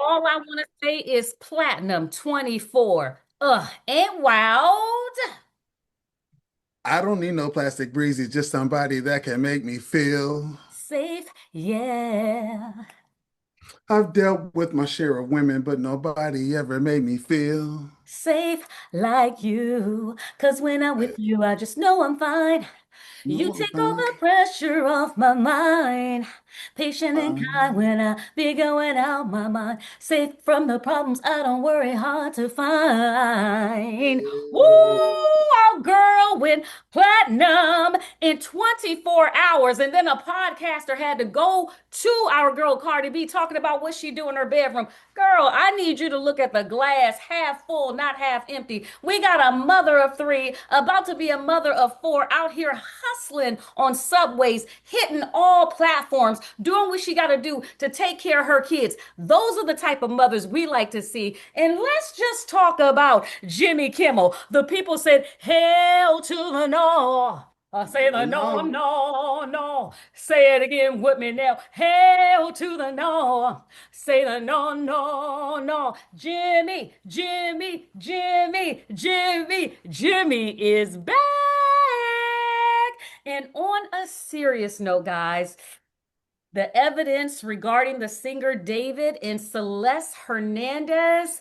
All I want to say is platinum 24. And wowed. I don't need no plastic breezy, just somebody that can make me feel. Safe, yeah. I've dealt with my share of women, but nobody ever made me feel. Safe like you. Cause when I'm with you, I just know I'm fine. You No, I'm take all fine. the pressure off my mind. Patient and kind when I be going out my mind. Safe from the problems I don't worry hard to find. Woo! Our girl went platinum in 24 hours. And then a podcaster had to go to our girl Cardi B talking about what she do in her bedroom. Girl, I need you to look at the glass half full, not half empty. We got a mother of three, about to be a mother of four, out here hustling on subways, hitting all platforms, doing what she got to do to take care of her kids. Those are the type of mothers we like to see. And let's just talk about Jimmy Kimmel. The people said, "Hell to the no." I say the no, No. no, no. Say it again with me now. Hell to the no. Say the no, no, no. Jimmy, Jimmy, Jimmy, Jimmy, Jimmy is back. And on a serious note, guys, the evidence regarding the singer David and Celeste Hernandez,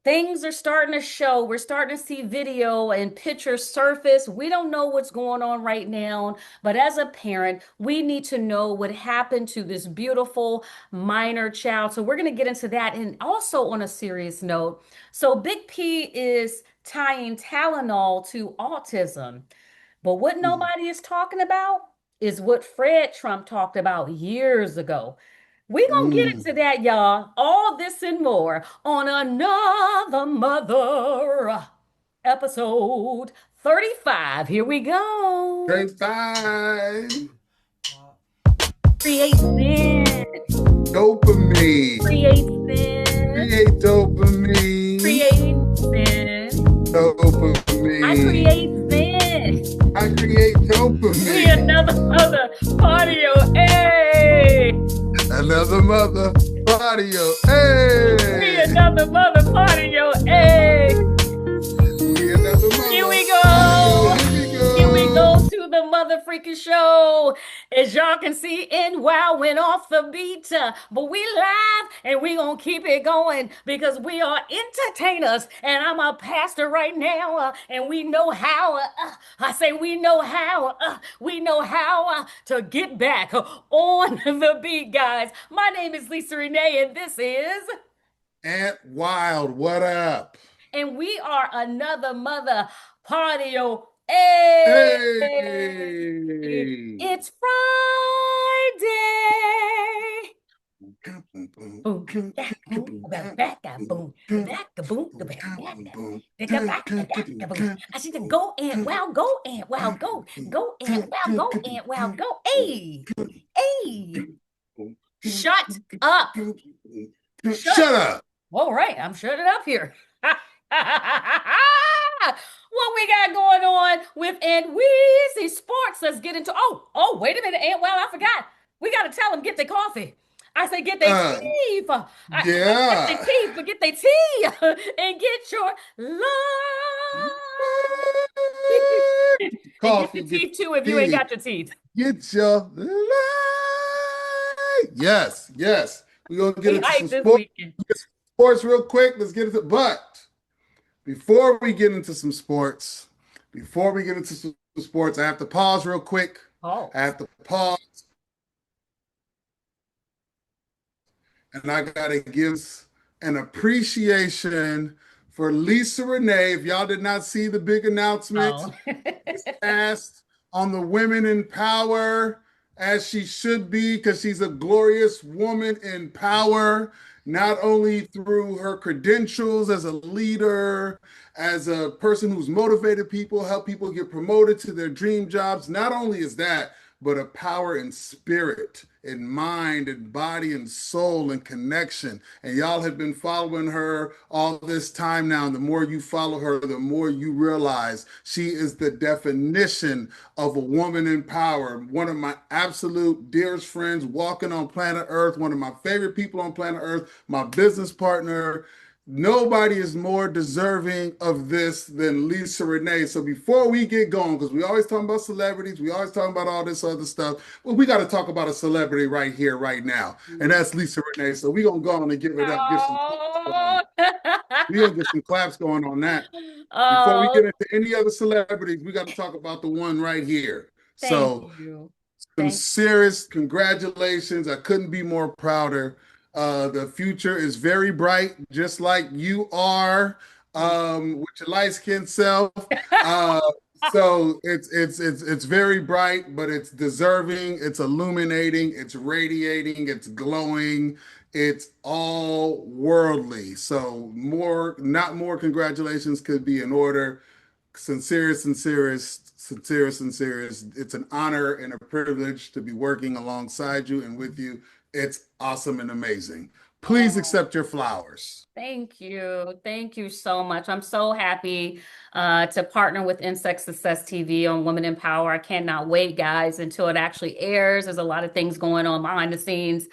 things are starting to show. We're starting to see video and pictures surface. We don't know what's going on right now, but as a parent, we need to know what happened to this beautiful minor child. So we're going to get into that. And also on a serious note, so Big P is tying Tylenol to autism. But what Mm. nobody is talking about is what Fred Trump talked about years ago. We gonna get Mm. into that, y'all. All this and more on Another Mother, episode 35. Here we go. Straight five. Create sin, Dopamine. create sin, Create dopamine. create sin. I Dopamine. create sin. I create We dopamine. another mother audio. Hey. Another mother audio. We Hey. another mother audio. Hey. We another Here mother we audio. go. Here we Here we go go. to the mother freaking show. As y'all can see, and wow went off the beat. But we live and we gonna keep it going because we are entertainers. And I'm a pastor right now. And we know how. I say we know how. We know how to get back on the beat, guys. My name is Lisa Renee, and this is. Aunt Wild, what up? And we are another mother patio. Hey, Hey! it's Friday. Boom, back, boom, back, back, boom, back, boom, back, back, boom. I see the go and wow, go and wow, go and wow, go and wow, go. Hey, hey, shut up, shut. Shut up! All right, I'm shutting up here. What we got going on with and WEEZA Sports? Let's get into. Wait a minute, Aunt. Well, I forgot. We got to tell them get their coffee. I say get their Uh, teeth. Get their yeah. teeth, but get their tea and get your lunch. And get Coffee, your get teeth too if you ain't tea, got your teeth. get your light. Yes, yes. We're gonna get We into some hype this sports. weekend. Sports real quick. Let's get into but before we get into some sports, before we get into some sports, I have to pause real quick. I Pause. have to pause and I gotta give an appreciation for Lisa Renee. If y'all did not see the big announcement Oh. this past on the women in power, as she should be, because she's a glorious woman in power, not only through her credentials as a leader, as a person who's motivated people, help people get promoted to their dream jobs. Not only is that, but a power in spirit in mind and body and soul and connection. And y'all have been following her all this time now. And the more you follow her, the more you realize she is the definition of a woman in power. One of my absolute dearest friends walking on planet Earth, one of my favorite people on planet Earth, my business partner. Nobody is more deserving of this than Lisa Renee. So before we get going, because we always talking about celebrities, we always talking about all this other stuff, well, we got to talk about a celebrity right here, right now, and that's Lisa Renee. So we're gonna go on and give it up, get some claps Oh. going. We gonna get some claps going on that. Before we Oh, get into any other celebrities, we got to talk about the one right here. thank So you. Thank sincerest congratulations. I couldn't be more prouder. The future is very bright, just like you are, you. with your light skinned self. Uh, so it's very bright, but it's deserving, it's illuminating, it's radiating, it's glowing, it's all worldly. So more, not more congratulations could be in order. Sincerest. It's an honor and a privilege to be working alongside you and with you. It's awesome and amazing. Please Oh. accept your flowers. Thank you. Thank you so much. I'm so happy to partner with Insect Success TV on Women in Power. I cannot wait, guys, until it actually airs. There's a lot of things going on behind the scenes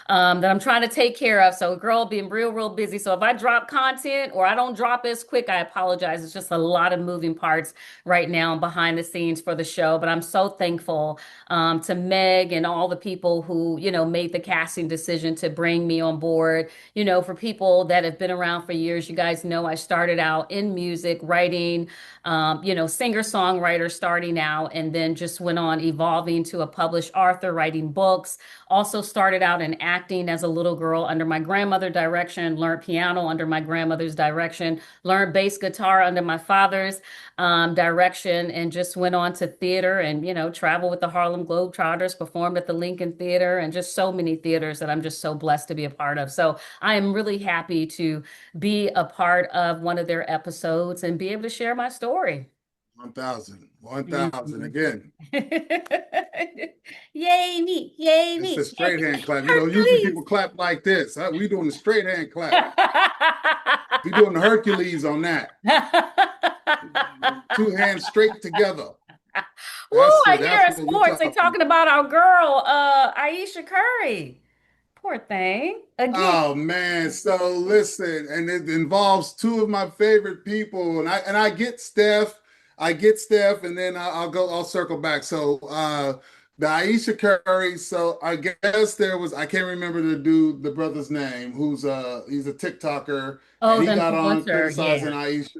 that I'm trying to take care of. So, girl, being real busy. So, if I drop content or I don't drop it as quick, I apologize. It's just a lot of moving parts right now behind the scenes for the show. But I'm so thankful to Meg and all the people who, made the casting decision to bring me on board. For people that have been around for years, you guys know I started out in music, writing, singer-songwriter starting out, and then just went on evolving to a published author, writing books. Also started out in acting as a little girl under my grandmother's direction, learned piano under my grandmother's direction, learned bass guitar under my father's direction, and just went on to theater and, travel with the Harlem Globetrotters, performed at the Lincoln Theater, and just so many theaters that I'm just so blessed to be a part of. So I am really happy to be a part of one of their episodes and be able to share my story. 1,000. 1,000. Mhm. Again, Yay me, yay it's a me, straight yay, hand clap. Usually Hercules. people clap like this. We doing the straight hand clap. We doing the Hercules on that. Two hands straight together. Woo, I hear That's in what we sports they talking talking about. about our girl, Ayesha Curry. Poor thing. Again. Oh man, so listen, and it involves two of my favorite people, and I get Steph, and then I'll circle back. So the Ayesha Curry, so I guess I can't remember the brother's name, who's he's a TikToker, Oh, and he the got on influencer. criticizing Yeah. Ayesha.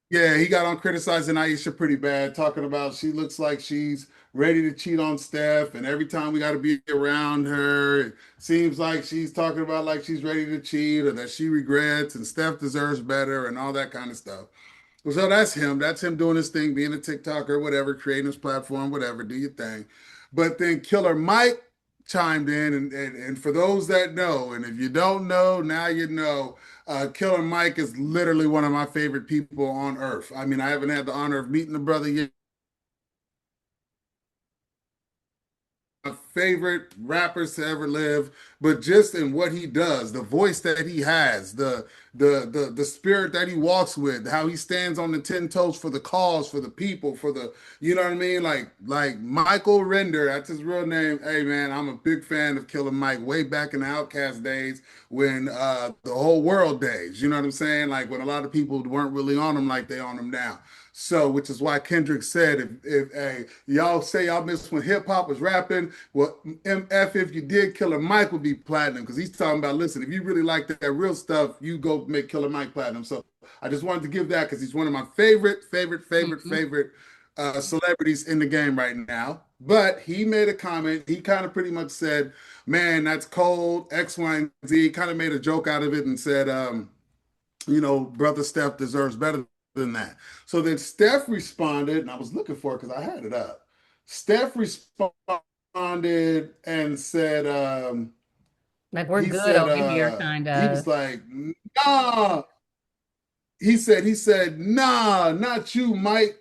Yeah, he got on criticizing Ayesha pretty bad, talking about she looks like she's ready to cheat on Steph, and every time we got to be around her, it seems like she's talking about like she's ready to cheat or that she regrets and Steph deserves better and all that kind of stuff. So that's him. That's him doing his thing, being a TikToker, whatever, creating his platform, whatever, do your thing. But then Killer Mike chimed in, and for those that know, and if you don't know, now you know. Killer Mike is literally one of my favorite people on earth. I mean, I haven't had the honor of meeting the brother yet. My favorite rappers to ever live, but just in what he does, the voice that he has, the spirit that he walks with, how he stands on the 10 toes for the cause, for the people, for the you know what I mean? Like Michael Render, that's his real name. Hey man, I'm a big fan of Killer Mike way back in the Outcast days when the whole world days, you know what I'm saying? Like when a lot of people weren't really on him like they on him now. So, which is why Kendrick said, if hey, y'all say y'all miss when hip hop was rapping, well, MF, if you did, Killer Mike would be platinum because he's talking about, listen, if you really like that real stuff, you go make Killer Mike platinum. So, I just wanted to give that because he's one of my Mhm. favorite celebrities in the game right now. But he made a comment. He kind of pretty much said, "Man, that's cold." X, Y, and Z. Kind of made a joke out of it and said, brother Steph deserves better than that. So then Steph responded, and I was looking for it because I had it up. Steph responded and said, Like we're he good said, over here, kind he of. was like, nah. He said, nah, not you, Mike.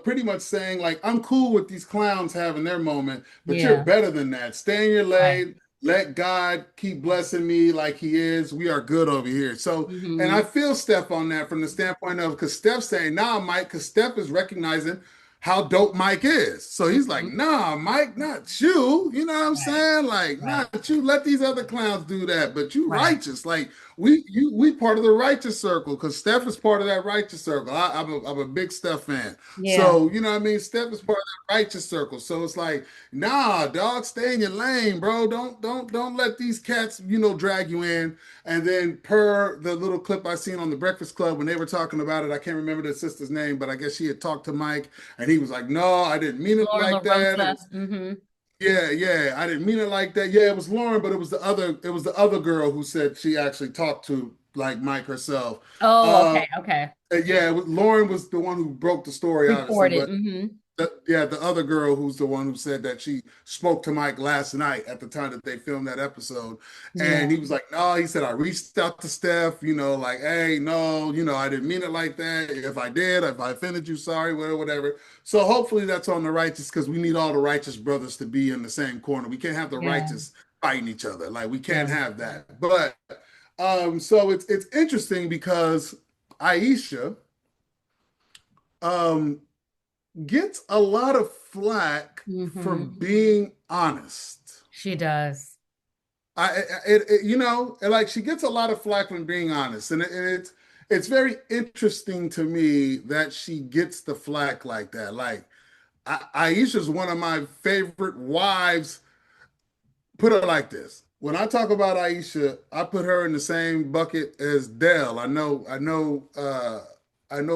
pretty much saying like, I'm cool with these clowns having their moment, but you're Yeah. better than that. Stay in your Right. lane. Let God keep blessing me like he is. We are good over here. So, and I Hmm. feel Steph on that from the standpoint of, because Steph's saying, nah, Mike, because Steph is recognizing how dope Mike is. So he's like, Hmm. nah, Mike, not you. You know what I'm Right. saying? Like, Right. not you. Let these other clowns do that. But you Right. righteous. Like, we part of the righteous circle because Steph is part of that righteous circle. I'm a big Steph fan. Yeah. So, you know what I mean? Steph is part of that righteous circle. So it's like, nah, dog, stay in your lane, bro. Don't let these cats, drag you in. And then per the little clip I seen on the Breakfast Club when they were talking about it, I can't remember the sister's name, but I guess she had talked to Mike and he was like, no, I didn't mean it Lauren like that. It LaRosa. was Hmm. yeah, I didn't mean it like that. Yeah, it was Lauren, but it was the other girl who said she actually talked to like Mike herself. Oh, Uh okay. Okay. yeah, Lauren was the one who broke the story, obviously, Reported. but Hmm. the other girl who's the one who said that she spoke to Mike last night at the time that they filmed that episode. Yeah. And he was like, no, he said, I reached out to Steph, like, hey, no, I didn't mean it like that. If I did, if I offended you, sorry, whatever, whatever. So hopefully that's on the righteous because we need all the righteous brothers to be in the same corner. We can't have the Yeah. righteous fighting each other. Like we Yeah. can't have that. But so it's interesting because Ayesha, um, gets a lot of flack for Hmm. being honest. She does. Like she gets a lot of flack from being honest, and it's very interesting to me that she gets the flack like that. Like Aisha's one of my favorite wives. Put it like this: when I talk about Ayesha, I put her in the same bucket as Dell. I know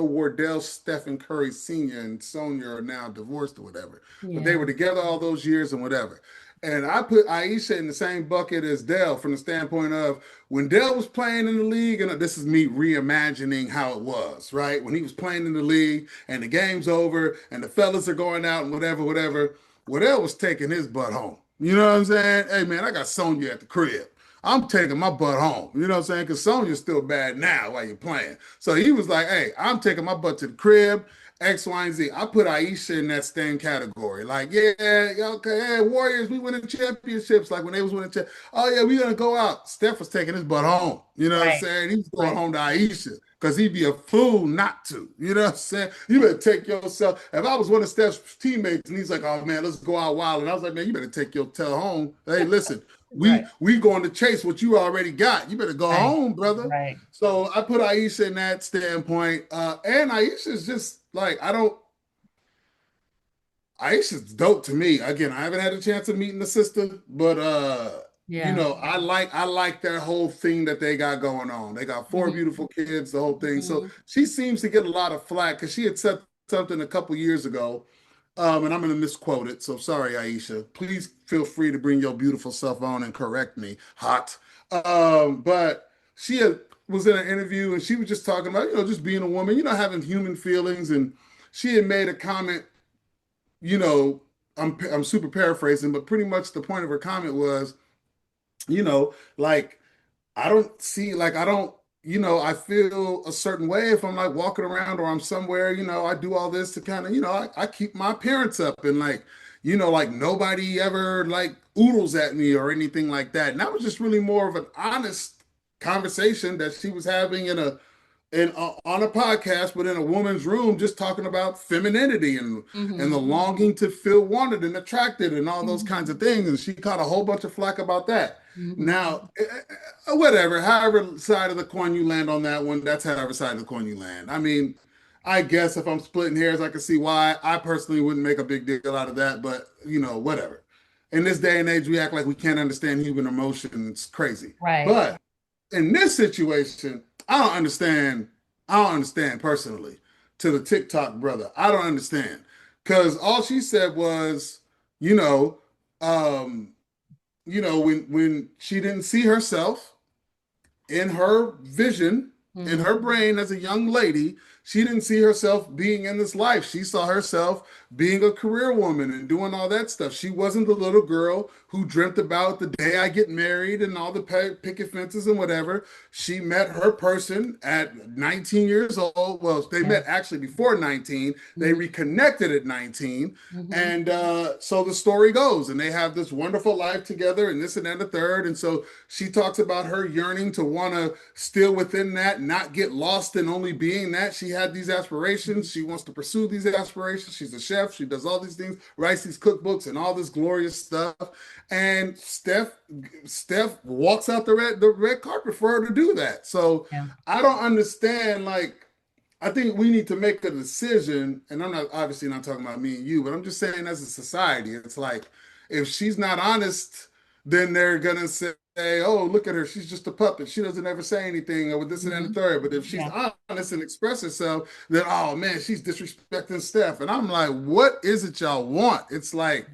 Wardell, Stephen Curry Sr. and Sonia are now divorced or whatever, but they Yeah. were together all those years and whatever. And I put Ayesha in the same bucket as Dell from the standpoint of when Dell was playing in the league, and this is me reimagining how it was, right? When he was playing in the league and the game's over and the fellas are going out and whatever, whatever, Wardell was taking his butt home. You know what I'm saying? Hey, man, I got Sonya at the crib. I'm taking my butt home. You know what I'm saying? Because Sonya's still bad now while you're playing. So he was like, hey, I'm taking my butt to the crib, X, Y, and Z. I put Ayesha in that same category. Like, yeah, okay, hey, Warriors, we winning championships. Like when they was winning, oh, yeah, we going to go out. Steph was taking his butt home. You know what I'm Right. saying? He was going Right. home to Ayesha because he'd be a fool not to. You know what I'm saying? You better take yourself. If I was one of Steph's teammates and he's like, oh, man, let's go out wild. And I was like, man, you better take your tail home. Hey, listen, we Right. we going to chase what you already got. You better go Right. home, brother. Right. So I put Ayesha in that standpoint. And Ayesha is just like, Aisha's dope to me. Again, I haven't had a chance of meeting the sister, but Yeah. I like that whole thing that they got going on. They got four Hmm. beautiful kids, the whole thing. So Hmm. she seems to get a lot of flack because she had said something a couple years ago, and I'm going to misquote it. So sorry, Ayesha. Please feel free to bring your beautiful self on and correct me. Hot. But was in an interview and she was just talking about just being a woman, having human feelings, and she had made a comment you know, I'm super paraphrasing, but pretty much the point of her comment was, like I don't, I feel a certain way if I'm like walking around or I'm somewhere, I do all this to kind of, I keep my appearance up and like, like nobody ever like oodles at me or anything like that. And that was just really more of an honest conversation that she was having on a podcast, but in a woman's room, just talking about femininity and the Hmm. longing to feel wanted and attracted and all those kinds Hmm. of things. And she caught a whole bunch of flack about that. Hmm. Now, whatever, however side of the coin you land on that one, that's however side of the coin you land. I mean, I guess if I'm splitting hairs, I can see why. I personally wouldn't make a big deal out of that, but whatever. In this day and age, we act like we can't understand human emotion. It's crazy. Right. But in this situation, I don't understand. I don't understand personally to the TikTok brother. I don't understand because all she said was, you know, um, when she didn't see herself in her vision, in Hmm. her brain as a young lady, she didn't see herself being in this life. She saw herself being a career woman and doing all that stuff. She wasn't the little girl who dreamt about the day I get married and all the picket fences and whatever. She met her person at 19 years old. Well, they Yeah. met actually before 19. They Mm-hmm. reconnected at 19. Mm-hmm. And so the story goes, and they have this wonderful life together, and this and that, and the third. And so she talks about her yearning to want to still within that, not get lost in only being that. She had these aspirations. She wants to pursue these aspirations. She's a chef. She does all these things, writes these cookbooks, and all this glorious stuff. And Steph walks out the red carpet for her to do that. So Yeah. I don't understand, like, I think we need to make a decision, and I'm not obviously not talking about me and you, but I'm just saying as a society, it's like if she's not honest, then they're gonna say, "Oh, look at her, she's just a puppet. She doesn't ever say anything or with this and that and the Mm-hmm. third." But if she's Yeah. honest and express herself, then oh man, she's disrespecting Steph. And I'm like, what is it y'all want? It's like,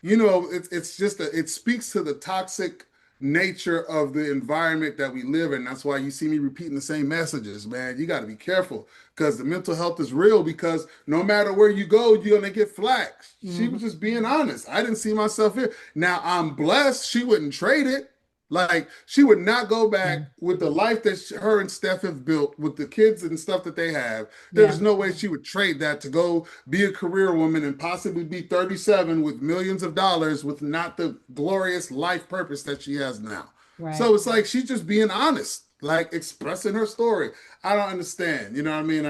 it's just it speaks to the toxic nature of the environment that we live in. That's why you see me repeating the same messages, man. You got to be careful because the mental health is real because no matter where you go, you're going to get flack. She Mm-hmm. was just being honest. I didn't see myself here. Now I'm blessed. She wouldn't trade it. Like she would not go Yeah. back with the life that her and Steph have built with the kids and stuff that they have. Yeah. There's no way she would trade that to go be a career woman and possibly be 37 with millions of dollars with not the glorious life purpose that she has now. Right. So it's like she's just being honest, like expressing her story. I don't understand. You know what I mean?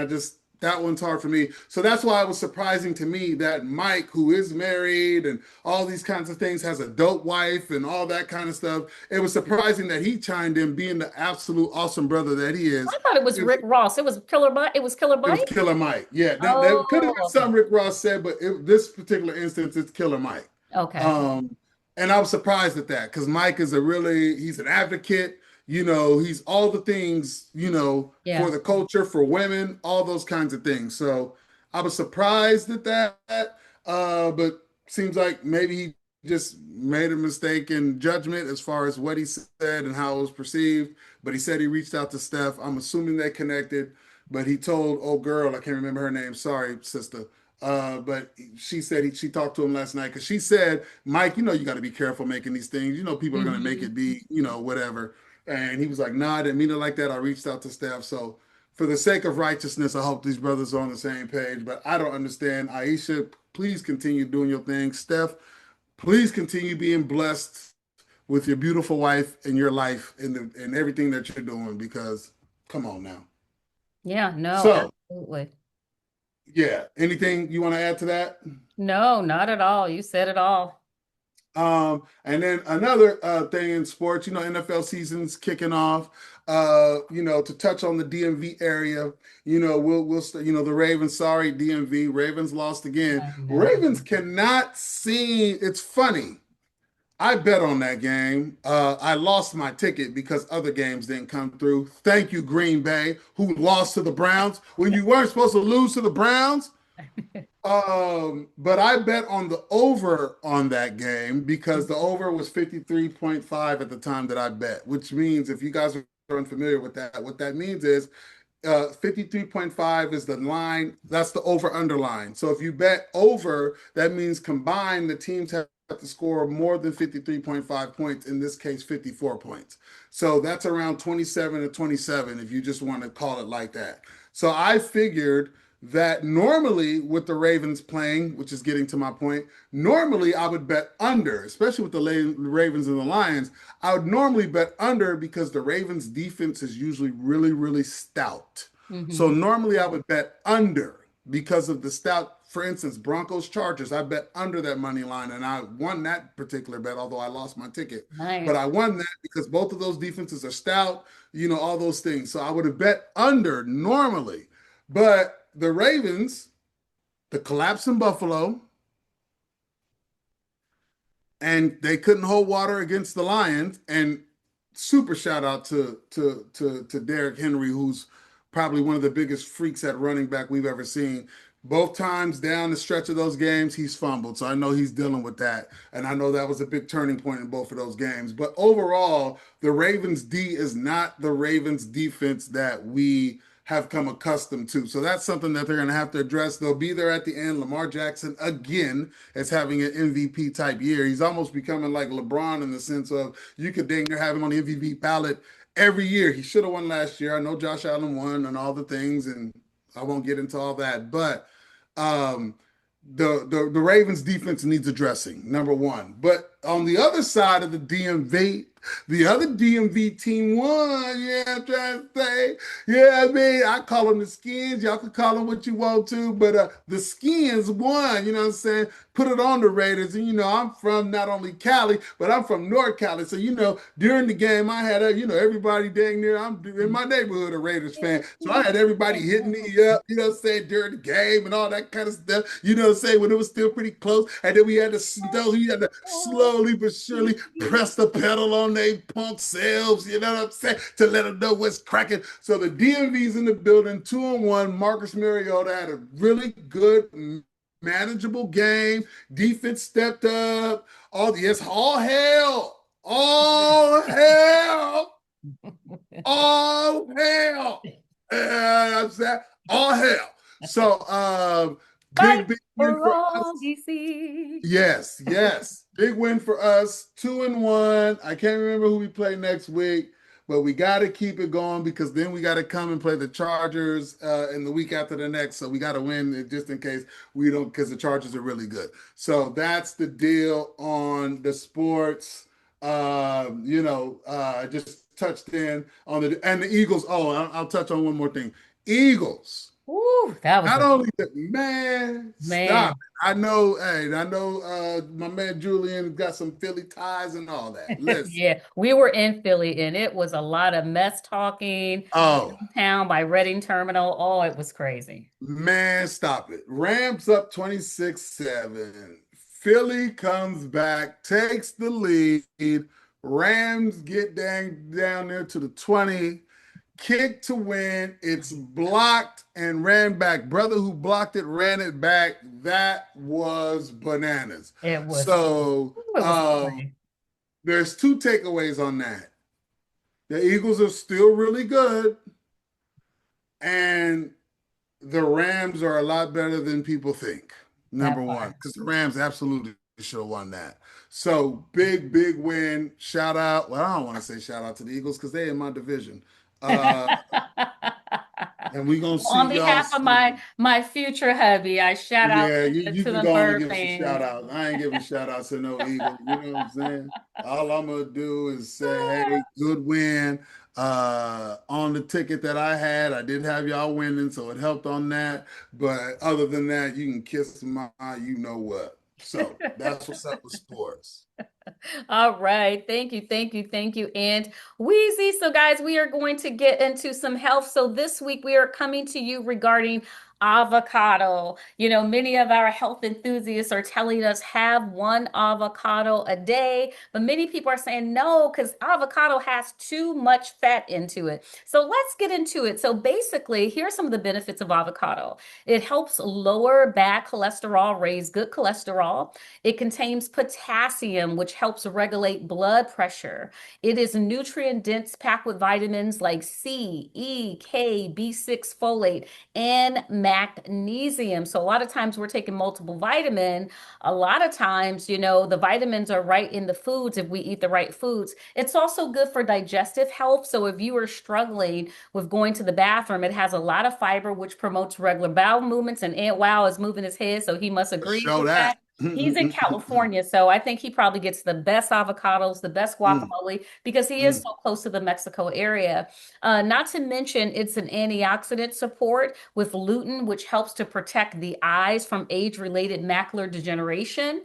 That one's hard for me. So that's why it was surprising to me that Mike, who is married and all these kinds of things, has a dope wife and all that kind of stuff. It was surprising that he chimed in being the absolute awesome brother that he is. I thought it was It, Rick Ross. It was Killer Mike. It was Killer it was Mike. Killer Mike. Yeah, that could have been Oh, okay. something Rick Ross said, but this particular instance, it's Killer Mike. Okay. Um, and I was surprised at that because Mike is he's an advocate. He's all the things, for Yeah. the culture, for women, all those kinds of things. So I was surprised at that. But seems like maybe he just made a mistake in judgment as far as what he said and how it was perceived. But he said he reached out to Steph. I'm assuming they connected, but he told, oh girl, I can't remember her name. Sorry, sister. But she said she talked to him last night because she said, Mike, you got to be careful making these things. People are going to make Hmm. it be, whatever. And he was like, nah, I didn't mean it like that. I reached out to Steph. So for the sake of righteousness, I hope these brothers are on the same page. But I don't understand. Ayesha, please continue doing your thing. Steph, please continue being blessed with your beautiful wife and your life and everything that you're doing because come on now. Yeah. No, So, absolutely. yeah, anything you want to add to that? No, not at all. You said it all. And then another thing in sports, NFL season's kicking off. To touch on the DMV area, the Ravens. Sorry, DMV. Ravens lost again. I know. Ravens cannot seem. It's funny. I bet on that game. I lost my ticket because other games didn't come through. Thank you, Green Bay, who lost to the Browns when you weren't supposed to lose to the Browns. But I bet on the over on that game because the over was 53.5 at the time that I bet, which means if you guys are unfamiliar with that, what that means is 53.5 is the line, that's the over underline. So if you bet over, that means combined the teams have to score more than 53.5 points, in this case 54 points. So that's around 27 to 27 if you just want to call it like that. So I figured that normally with the Ravens playing, which is getting to my point, normally I would bet under, especially with the Ravens and the Lions. I would normally bet under because the Ravens defense is usually really, really stout. So Hmm. normally I would bet under because of the stout. For instance, Broncos Chargers, I bet under that money line and I won that particular bet, although I lost my ticket. But Nice. I won that because both of those defenses are stout, all those things. So I would have bet under normally. But the Ravens, the collapse in Buffalo, and they couldn't hold water against the Lions. And super shout out to Derrick Henry, who's probably one of the biggest freaks at running back we've ever seen. Both times down the stretch of those games, he's fumbled. So I know he's dealing with that. And I know that was a big turning point in both of those games. But overall, the Ravens D is not the Ravens defense that we have come accustomed to. So that's something that they're going to have to address. They'll be there at the end. Lamar Jackson, again, is having an MVP type year. He's almost becoming like LeBron in the sense of you could dang near have him on the MVP ballot every year. He should have won last year. I know Josh Allen won and all the things, and I won't get into all that. But um, the Ravens defense needs addressing, number one. But on the other side of the DMV, the other DMV team won. Yeah, I'm trying to say. Yeah, I mean, I call them the Skins. Y'all can call them what you want to, but the Skins won. You know what I'm saying? Put it on the Raiders. And, I'm from not only Cali, but I'm from North Cali. So, during the game, I had, everybody dang near, I'm in my neighborhood a Raiders fan. So I had everybody hitting me up, during the game and all that kind of stuff, when it was still pretty close. And then we had to slowly but surely press the pedal on they punk selves, you know what I'm saying, to let them know what's cracking. So the DMV's in the building, 2-1. Marcus Mariota had a really good, manageable game. Defense stepped up. All hell, all hell, all hell. I'm saying all hell. So Fight big win for for all us. DC. Yes, yes. Big win for us. 2-1. I can't remember who we play next week, but we got to keep it going because then we got to come and play the Chargers in the week after the next. So we got to win just in case we don't, because the Chargers are really good. So that's the deal on the sports. I just touched in on the Eagles. Oh, I'll touch on one more thing. Eagles. Ooh, that was Not a only that, man, stop man. it. I know my man Julian got some Philly ties and all that. Listen, Yeah, we were in Philly and it was a lot of mess talking oh downtown by Reading Terminal. Oh, it was crazy. man, stop it. Rams up 26-7. Philly comes back, takes the lead. Rams get down there to the 20. Kick to win. It's blocked and ran back. Brother who blocked it ran it back. That was bananas. It was, So ooh, it was ugly. there's two takeaways on that. The Eagles are still really good, and the Rams are a lot better than people think. Number That one, part. because the Rams absolutely should have won that. So big win. Shout out. Well, I don't want to say shout out to the Eagles because they're in my division. Uh, and we're gonna On see y'all behalf of soon. my future hubby, I shout out Yeah, you to can the go on and Bird give us a shout fans. out. I ain't giving shout outs to no Eagles. You know what I'm saying? All I'm gonna do is say, hey, good win. On the ticket that I had, I did have y'all winning, so it helped on that. But other than that, you can kiss my you know what. So that's what's up with sports. All right. Thank you. Thank you. Thank you. And Wheezy. So, guys, we are going to get into some health. So, this week we are coming to you regarding avocado. Many of our health enthusiasts are telling us have one avocado a day, but many people are saying no because avocado has too much fat into it. So, let's get into it. So, basically, here are some of the benefits of avocado. It helps lower bad cholesterol, raise good cholesterol. It contains potassium, which helps regulate blood pressure. It is nutrient dense, packed with vitamins like C, E, K, B6, folate, and magnesium. So a lot of times we're taking multiple vitamin. A lot of times, the vitamins are right in the foods if we eat the right foods. It's also good for digestive health. So if you are struggling with going to the bathroom, it has a lot of fiber, which promotes regular bowel movements. And Aunt Wow is moving his head, so he must agree Show with that. that. He's in California, so I think he probably gets the best avocados, the best guacamole, because he is so close to the Mexico area. Not to mention, it's an antioxidant support with lutein, which helps to protect the eyes from age-related macular degeneration.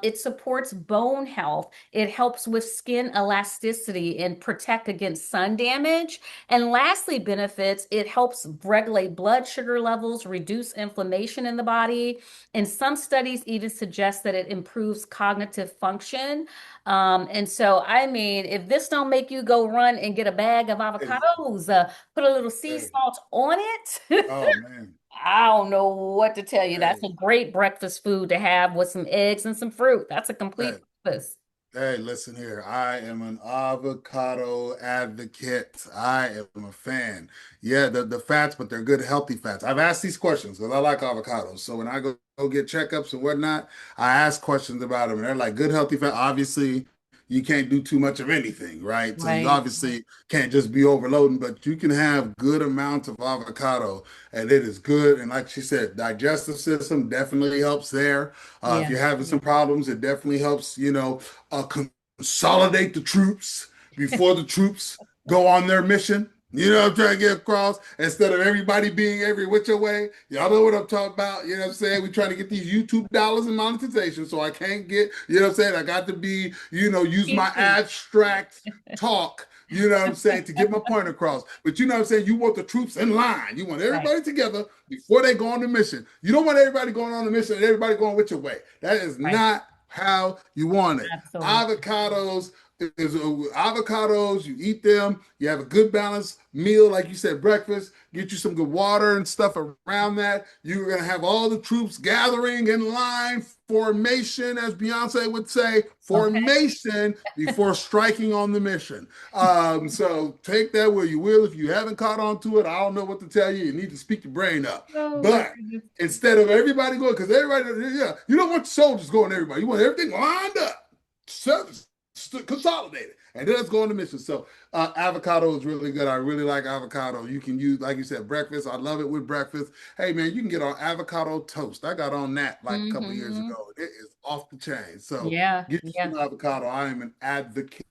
It supports bone health. It helps with skin elasticity and protect against sun damage. And lastly, benefits, it helps regulate blood sugar levels, reduce inflammation in the body. And some studies even suggest that it improves cognitive function. And so, I mean, if this don't make you go run and get a bag of Hey, avocados, put a little sea hey. salt on it, Oh man. I don't know what to tell you. That's Hey, a great breakfast food to have with some eggs and some fruit. That's a complete hey. breakfast. Hey, listen here. I am an avocado advocate. I am a fan. Yeah, the fats, but they're good, healthy fats. I've asked these questions because I like avocados. So when I go get checkups and whatnot, I ask questions about them. And they're like good, healthy fat. Obviously, you can't do too much of anything, right? So you Right. obviously can't just be overloading, but you can have good amounts of avocado and it is good. And like she said, digestive system definitely helps there. If Yeah. you're having some problems, it definitely helps, consolidate the troops before the troops go on their mission. You know what I'm trying to get across? Instead of everybody being every which way. Y'all know what I'm talking about. You know what I'm saying? We're trying to get these YouTube dollars and monetization. So I can't get, you know what I'm saying? I got to be, use my Cheap seat. abstract talk, you know what I'm saying, to get my point across. But you know what I'm saying? You want the troops in line. You want Right. everybody together before they go on the mission. You don't want everybody going on the mission and everybody going which way. That is Right. not how you want it. Absolutely. Avocados, you eat them, you have a good balanced meal, like you said, breakfast, get you some good water and stuff around that. You're gonna have all the troops gathering in line, formation, as Beyonce would say, Okay. formation before striking on the mission. So take that where you will. If you haven't caught on to it, I don't know what to tell you. You need to speak your brain up. Oh my But goodness. instead of everybody going, because everybody, yeah, you don't want the soldiers going everybody. You want everything lined up, consolidated, and then let's go on the mission. So avocado is really good. I really like avocado. You can use, like you said, breakfast. I love it with breakfast. Hey man, you can get on avocado toast. I got on that like a couple of years Hmm. ago. It is off the chain. So Yeah. get you Yeah. some avocado. I am an advocate.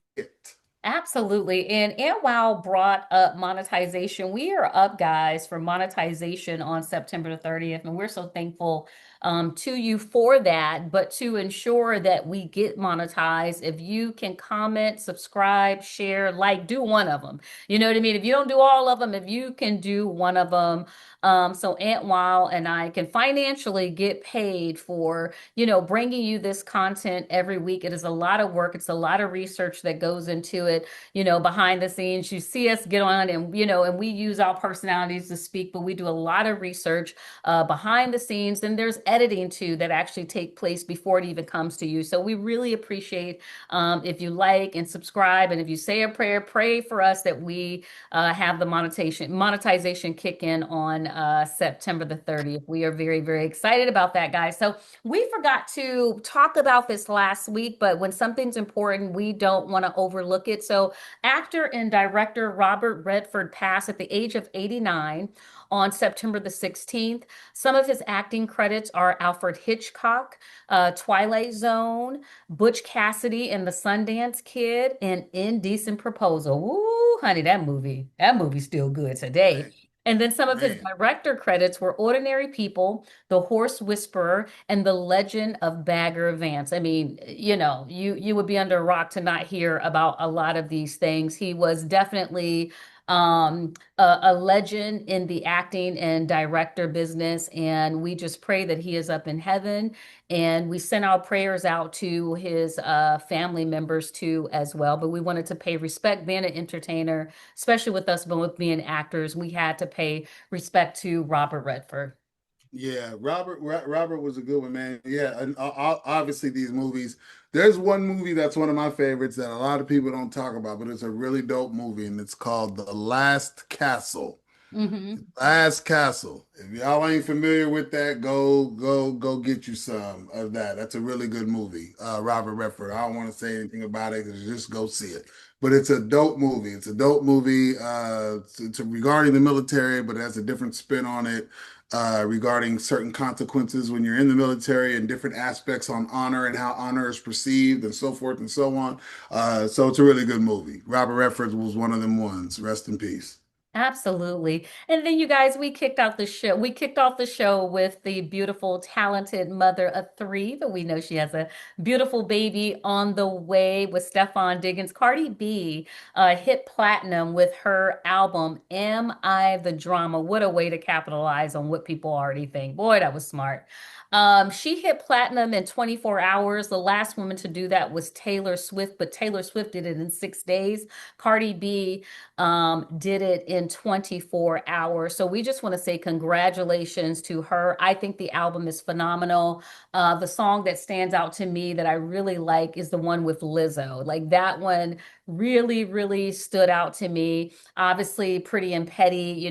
Absolutely. And Wow brought up monetization. We are up, guys, for monetization on September the 30th, and we're so thankful to you for that. But to ensure that we get monetized, if you can comment, subscribe, share, like, do one of them. You know what I mean? If you don't do all of them, if you can do one of them, so Aunt Wow and I can financially get paid for, bringing you this content every week. It is a lot of work. It's a lot of research that goes into it, behind the scenes. You see us get on and, and we use our personalities to speak, but we do a lot of research behind the scenes. And there's editing too that actually take place before it even comes to you. So we really appreciate if you like and subscribe. And if you say a prayer, pray for us that we have the monetization kick in on September the 30th. We are very, very excited about that, guys. So we forgot to talk about this last week, but when something's important, we don't want to overlook it. So actor and director Robert Redford passed at the age of 89 on September the 16th. Some of his acting credits are Alfred Hitchcock, Twilight Zone, Butch Cassidy and the Sundance Kid, and Indecent Proposal. Woo, honey, that movie's still good today. Man, And then some of his man. director credits were Ordinary People, The Horse Whisperer, and The Legend of Bagger Vance. I mean, you would be under a rock to not hear about a lot of these things. He was definitely a legend in the acting and director business, and we just pray that he is up in heaven. And we sent our prayers out to his family members too, as well. But we wanted to pay respect, being an entertainer, especially with us both being actors. We had to pay respect to Robert Redford. Yeah, Robert was a good one, man. Yeah, and obviously these movies. There's one movie that's one of my favorites that a lot of people don't talk about, but it's a really dope movie, and it's called The Last Castle. Hmm. Last Castle. If y'all ain't familiar with that, go get you some of that. That's a really good movie. Robert Redford. I don't want to say anything about it because just go see it. But it's a dope movie. It's a dope movie regarding the military, but it has a different spin on it regarding certain consequences when you're in the military and different aspects on honor and how honor is perceived and so forth and so on. So it's a really good movie. Robert Redford was one of them ones. Rest in peace. Absolutely. And then you guys, we kicked out the show. We kicked off the show with the beautiful, talented mother of three, but we know she has a beautiful baby on the way with Stefan Diggins. Cardi B hit platinum with her album, Am I the Drama? What a way to capitalize on what people already think. Boy, that was smart. She hit platinum in 24 hours. The last woman to do that was Taylor Swift, but Taylor Swift did it in 6 days. Cardi B did it in in 24 hours. So we just want to say congratulations to her. I think the album is phenomenal. The song that stands out to me that I really like is the one with Lizzo. Like that one really, really stood out to me. Obviously, Pretty and Petty,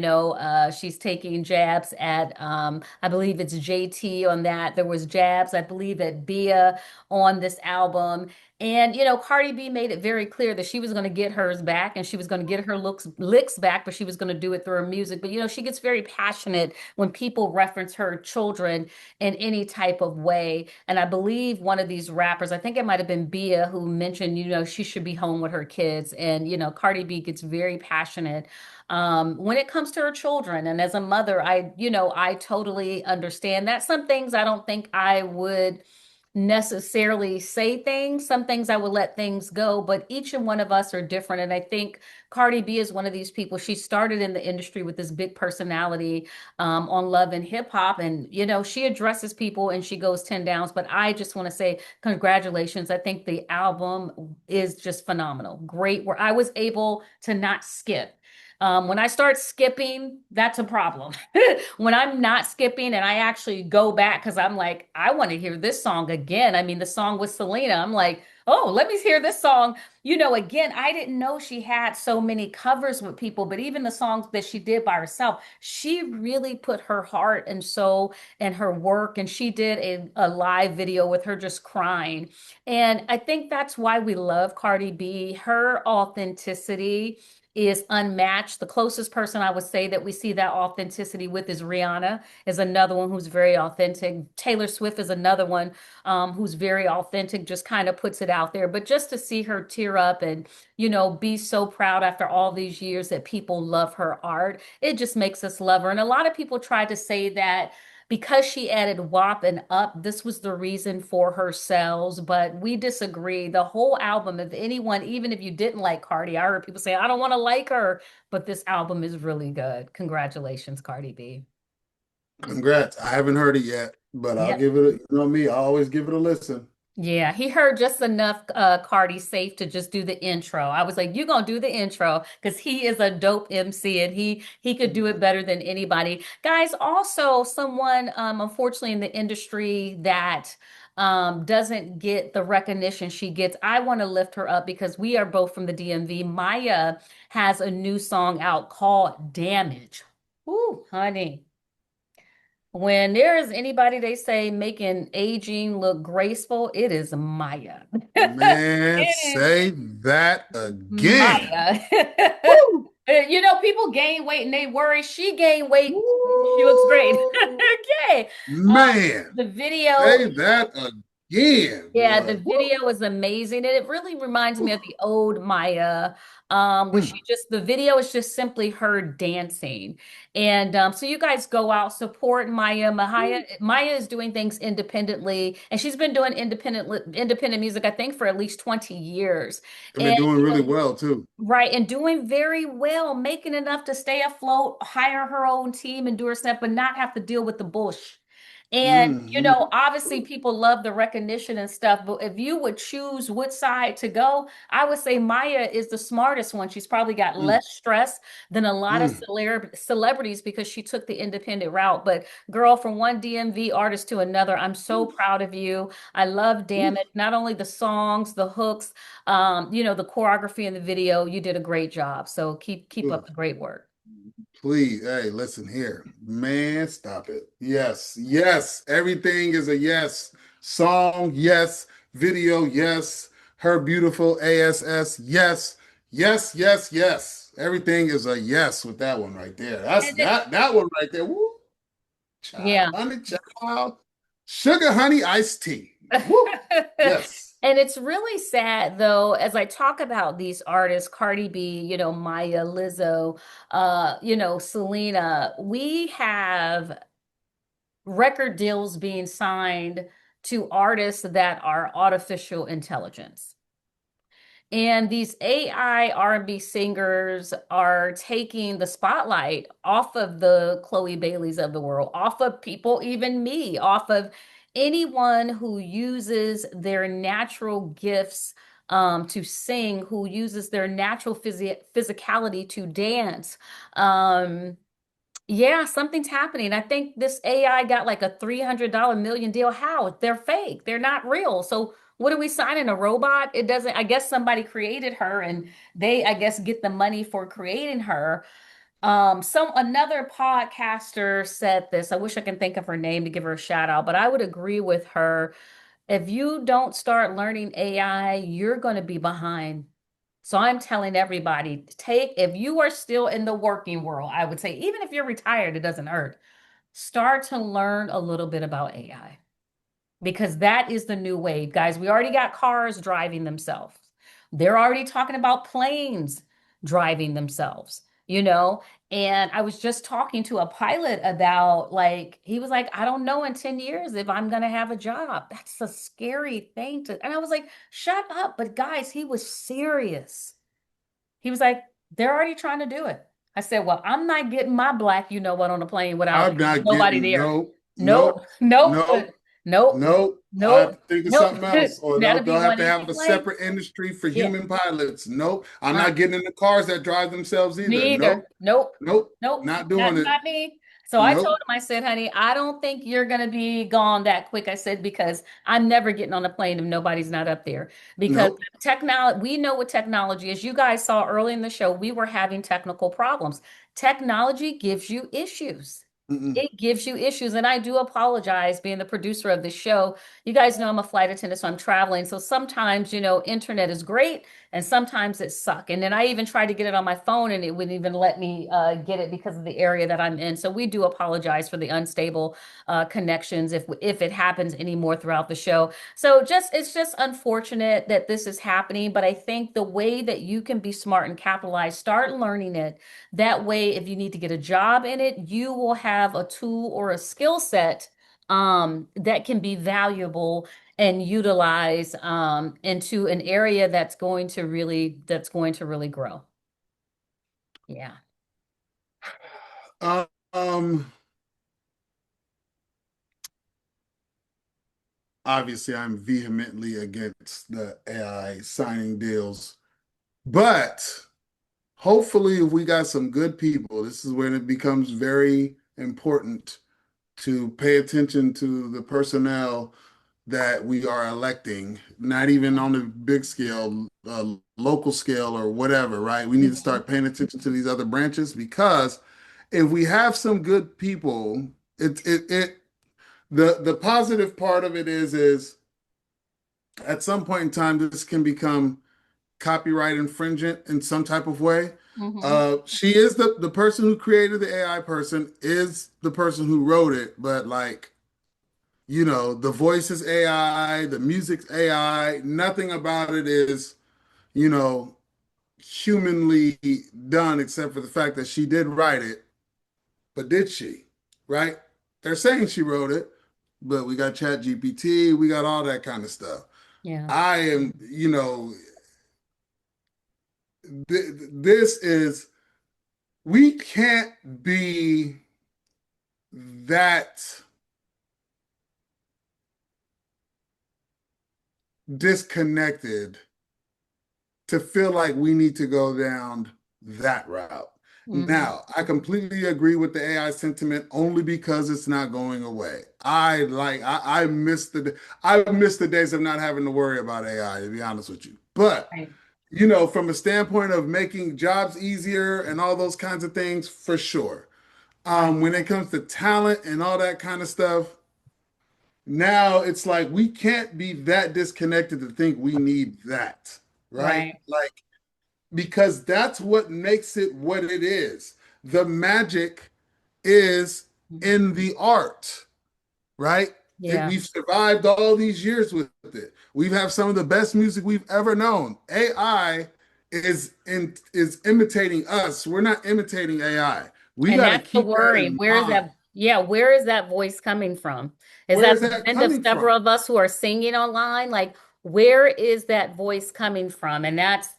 she's taking jabs at, I believe it's JT on that. There was jabs, I believe, at Bia on this album. And, Cardi B made it very clear that she was going to get hers back and she was going to get her licks back, but she was going to do it through her music. But, she gets very passionate when people reference her children in any type of way. And I believe one of these rappers, I think it might have been Bia, who mentioned, she should be home with her kids. And, Cardi B gets very passionate when it comes to her children. And as a mother, I totally understand that. Some things I don't think I would necessarily say things. Some things I would let things go, but each and one of us are different. And I think Cardi B is one of these people. She started in the industry with this big personality on Love and Hip Hop. And, she addresses people and she goes 10 downs. But I just want to say congratulations. I think the album is just phenomenal. Great. Where I was able to not skip. When I start skipping, that's a problem. When I'm not skipping and I actually go back because I'm like, I want to hear this song again. I mean, the song with Selena, I'm like, oh, let me hear this song. Again, I didn't know she had so many covers with people, but even the songs that she did by herself, she really put her heart and soul and her work. And she did a live video with her just crying. And I think that's why we love Cardi B. Her authenticity is unmatched. The closest person I would say that we see that authenticity with is Rihanna, is another one who's very authentic. Taylor Swift is another one who's very authentic, just kind of puts it out there. But just to see her tear up and, be so proud after all these years that people love her art, it just makes us love her. And a lot of people try to say that because she added WAP and Up, this was the reason for her sales, but we disagree. The whole album, if anyone, even if you didn't like Cardi, I heard people say, I don't want to like her, but this album is really good. Congratulations, Cardi B. Congrats. I haven't heard it yet, but I'll Yep. give it me, I always give it a listen. Yeah, he heard just enough Cardi safe to just do the intro. I was like, "You gonna do the intro?" Because he is a dope MC and he could do it better than anybody. Guys, also someone unfortunately in the industry that doesn't get the recognition she gets. I want to lift her up because we are both from the DMV. Maya has a new song out called Damage. Ooh, honey. When there is anybody they say making aging look graceful, it is Maya. Man, It is say that again. Maya. Woo! People gain weight and they worry. She gained weight. She looks great. Woo! Okay. Man, The video say that again, Yeah, the boy. Woo! video is amazing. And it really reminds me Woo! of the old Maya, where Mm, she just, the video is just simply her dancing. And so you guys go out, support Maya. Maya is doing things independently, and she's been doing independent music, I think, for at least 20 years. I've been And, doing really well too. right, and doing very well, making enough to stay afloat, hire her own team and do her stuff, but not have to deal with the bullshit. And, Hmm. obviously people love the recognition and stuff, but if you would choose which side to go, I would say Maya is the smartest one. She's probably got Mm, less stress than a lot of mm, celebrities because she took the independent route. But girl, from one DMV artist to another, I'm so proud of you. I love mm, Damn It. Not only the songs, the hooks, the choreography in the video, you did a great job. So keep up mm. the great work. Please, hey, listen here. Man, stop it. Yes, yes. Everything is a yes. Song, yes. Video, yes. Her beautiful ASS, yes. Yes, yes, yes. Everything is a yes with that one right there. That's And it, that one right there. Woo, yeah. child, honey, child. Sugar, honey, iced tea. Woo. Yes. And it's really sad though, as I talk about these artists, Cardi B, Maya, Lizzo, Selena, we have record deals being signed to artists that are artificial intelligence. And these AI R&B singers are taking the spotlight off of the Chloe Baileys of the world, off of people, even me, off of anyone who uses their natural gifts to sing, who uses their natural physicality to dance. Um, yeah, something's happening. I think this AI got like a $300 million deal. How? They're fake. They're not real. So what are we signing? A robot? It doesn't, I guess somebody created her and they, I guess, get the money for creating her. Another podcaster said this. I wish I can think of her name to give her a shout out, but I would agree with her. If you don't start learning AI, you're going to be behind. So I'm telling everybody, if you are still in the working world, I would say, even if you're retired, it doesn't hurt. Start to learn a little bit about AI because that is the new wave, guys. We already got cars driving themselves. They're already talking about planes driving themselves, you know? And I was just talking to a pilot about like, he was like, I don't know in 10 years if I'm going to have a job. That's a scary thing to, and I was like, shut up. But guys, he was serious. He was like, they're already trying to do it. I said, well, I'm not getting my black, you know what, on a plane without I'm not nobody getting there. nope, Nope, nope, nope, nope, nope, nope. I have nope, to think of nope. something else, or That'll be they'll have one to empty have a plane. separate industry for Yeah. human pilots. Nope, I'm Uh, not getting in the cars that drive themselves either. Me Nope, either. Nope. nope, Nope. not Not doing it. not me. So I told Nope, him, I said, honey, I don't think you're gonna be gone that quick. I said, because I'm never getting on a plane if nobody's not up there. Because nope. technology, we know what technology is. You guys saw early in the show, we were having technical problems. Technology gives you issues. Mm-mm. It gives you issues. And I do apologize being the producer of the show. You guys know I'm a flight attendant, so I'm traveling. So sometimes, internet is great and sometimes it suck. And then I even tried to get it on my phone and it wouldn't even let me get it because of the area that I'm in. So we do apologize for the unstable connections if it happens anymore throughout the show. So it's just unfortunate that this is happening, but I think the way that you can be smart and capitalize, start learning it. That way, if you need to get a job in it, you will have a tool or a skill set that can be valuable and utilize into an area that's going to really grow. Yeah. Um, obviously, I'm vehemently against the AI signing deals, but hopefully, if we got some good people, this is when it becomes very important to pay attention to the personnel that we are electing, not even on the big scale, local scale or whatever, right? We need to Mhm. start paying attention to these other branches because if we have some good people, the positive part of it is at some point in time this can become copyright infringement in some type of way. Mhm. She is the person who created the AI person is the person who wrote it, but like the voice is AI, the music's AI, nothing about it is, you know, humanly done except for the fact that she did write it. But did she? Right? They're saying she wrote it, but we got Chat GPT, we got all that kind of stuff. Yeah. I am, this is, we can't be that disconnected to feel like we need to go down that route. Mhm. Now, I completely agree with the AI sentiment only because it's not going away. I miss the days of not having to worry about AI, to be honest with you. But Right. from a standpoint of making jobs easier and all those kinds of things, for sure. Right. When it comes to talent and all that kind of stuff, now it's like we can't be that disconnected to think we need that, right? Right. Like because that's what makes it what it is. The magic is Mhm. in the art, right? Yeah. We've survived all these years with it. We have some of the best music we've ever known. AI is imitating us. We're not imitating AI. We And got to that's the keep that worry. in Where is mind. that? Yeah, where is that voice coming from? Is Where that is the that blend of coming from? several of us who are singing online? Like, where is that voice coming from? And that's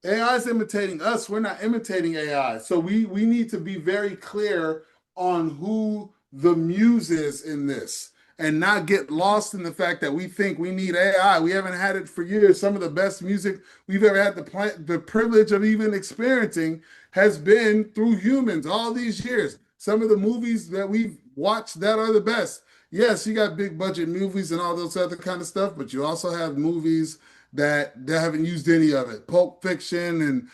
AI is imitating us. We're not imitating AI. So we need to be very clear on who the muse is in this. and not get lost in the fact that we think we need AI. We haven't had it for years. Some of the best music we've ever had the privilege of even experiencing has been through humans all these years. Some of the movies that we've watched that are the best. Yes, you got big budget movies and all those other kind of stuff, but you also have movies that they haven't used any of it. Pulp Fiction and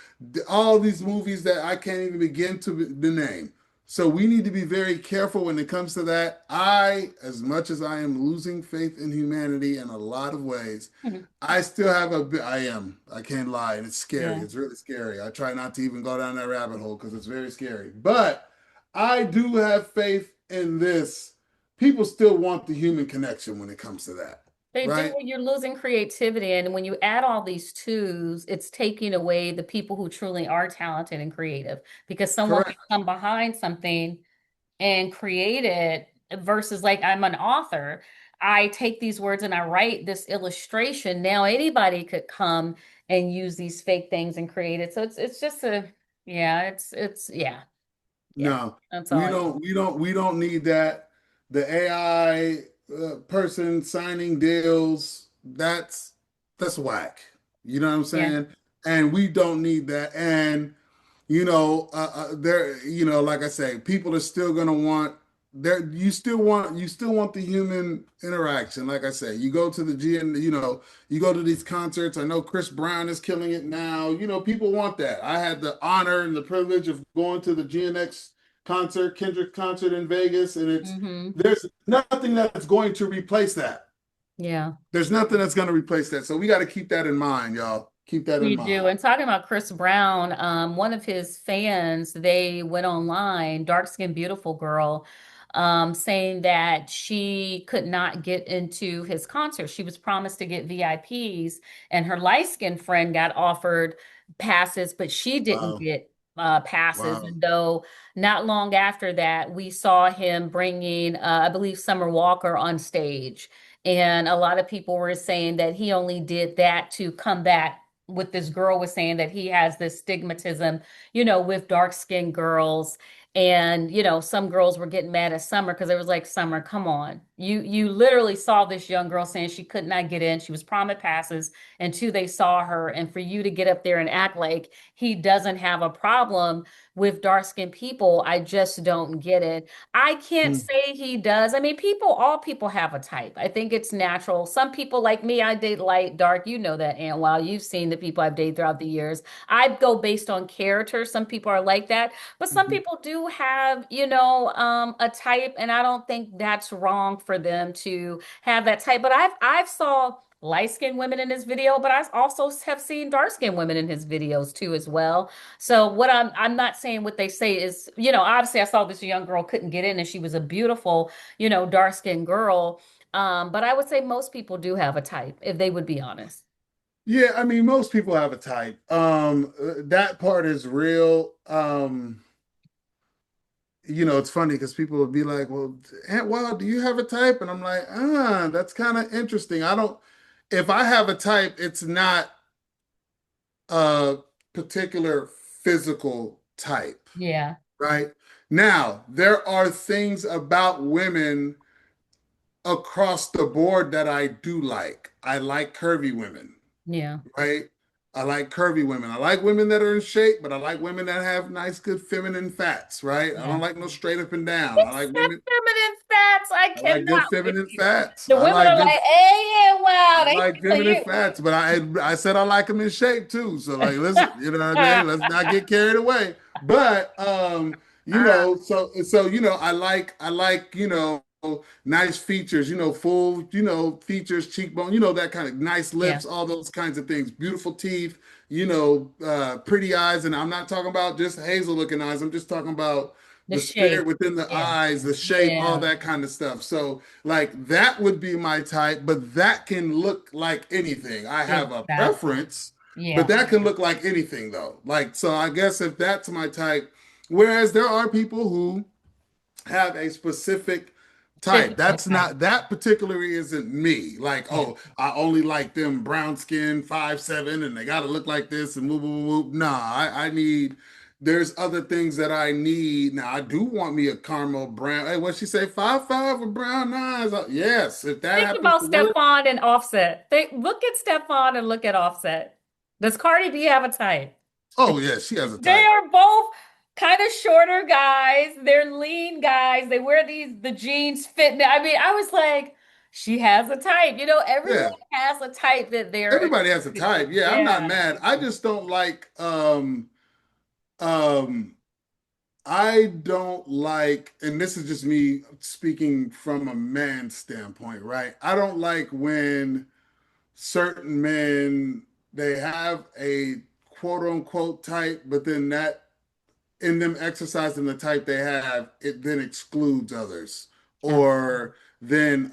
all these movies that I can't even begin to the name. So we need to be very careful when it comes to that. As much as I am losing faith in humanity in a lot of ways, Mhm. I still have a bit. I am. I can't lie. And it's scary. Yeah. It's really scary. I try not to even go down that rabbit hole because it's very scary. But I do have faith in this. People still want the human connection when it comes to that, They do right? when you're losing creativity. And when you add all these twos, it's taking away the people who truly are talented and creative because someone can Correct. come behind something and create it versus like I'm an author. I take these words and I write this illustration. Now anybody could come and use these fake things and create it. So it's just a yeah, it's yeah, yeah. No, That's all we I don't. We don't. We don't need that. The AI person signing deals. That's whack. You know what I'm yeah. saying? And we don't need that. And there, like I say, people are still gonna want there. You still want the human interaction. Like I say, you go to the G and you go to these concerts. I know Chris Brown is killing it now. People want that. I had the honor and the privilege of going to the GNX concert, Kendrick concert in Vegas, and Hmm. there's nothing that's going to replace that. Yeah. There's nothing that's going to replace that. So we got to keep that in mind, y'all. Keep that in We do. mind. And talking about Chris Brown, one of his fans, they went online, dark-skinned, beautiful girl, saying that she could not get into his concert. She was promised to get VIPs, and her light-skinned friend got offered passes, but she didn't Wow. get passes. Wow. And though not long after that, we saw him bringing, I believe, Summer Walker on stage. And a lot of people were saying that he only did that to combat with this girl was saying that he has this stigmatism, with dark-skinned girls. And, some girls were getting mad at Summer because it was like, Summer, come on. You literally saw this young girl saying she could not get in. She was promised passes, and two, they saw her. And for you to get up there and act like he doesn't have a problem with dark-skinned people, I just don't get it. I can't Mm. say he does. I mean, all people have a type. I think it's natural. Some people like me, I date light, dark. You know that, and while you've seen the people I've dated throughout the years, I go based on character. Some people are like that, but some Mhm. people do have, a type, and I don't think that's wrong for them to have that type. But I've saw light-skinned women in his video, but I also have seen dark-skinned women in his videos too as well. So what I'm not saying what they say is, obviously I saw this young girl couldn't get in and she was a beautiful, dark-skinned girl. But I would say most people do have a type if they would be honest. Yeah, I mean, most people have a type. That part is real. It's funny because people will be like, "Well, Aunt Wild, do you have a type?" And I'm like, that's kind of interesting. I don't. If I have a type, it's not a particular physical type, Yeah, right? Now, there are things about women across the board that I do like. I like curvy women, yeah. right? I like curvy women. I like women that are in shape, but I like women that have nice, good feminine fats, right? I Yeah. don't like no straight up and down. I like Except women, feminine fats. I I like good cannot with feminine you. fats. The I women like are good like, hey, yeah, I wow. like So feminine fats, but I said I like them in shape too. So like, listen, you know what I mean? Let's not get carried away. But I like nice features, full, features, cheekbone, that kind of nice yeah, lips, all those kinds of things, beautiful teeth, pretty eyes, and I'm not talking about just hazel looking eyes. I'm just talking about the the spirit shape. within the Yeah, eyes, the shape, all yeah, that kind of stuff. So like that would be my type, but that can look like anything. I have a exactly. preference, but Yeah, that can look like anything though. Like, so I guess if that's my type, whereas there are people who have a specific type. physical That's type. not that particularly isn't me. Like, Yeah, oh, I only like them brown skin, 5'7", and they gotta look like this and move, move, move. Nah, I need there's other things that I need. Now I do want me a caramel brown. Hey, what she say? 5'5" with brown eyes. Yes, if that Think happens about to work. Stephon and Offset. Look at Stephon and look at Offset. Does Cardi B have a type? Oh yeah, she has a They type. are both kind of shorter guys. They're lean guys. They wear the jeans fit. I mean, I was like, she has a type. You know, everyone Yeah, has a type that they're everybody has a attracted to. type. Yeah, I'm not Yeah. mad. I just don't like um I don't like, and this is just me speaking from a man's standpoint, right? I don't like when certain men they have a quote unquote type, but then that in them exercising the type they have, it then excludes others or then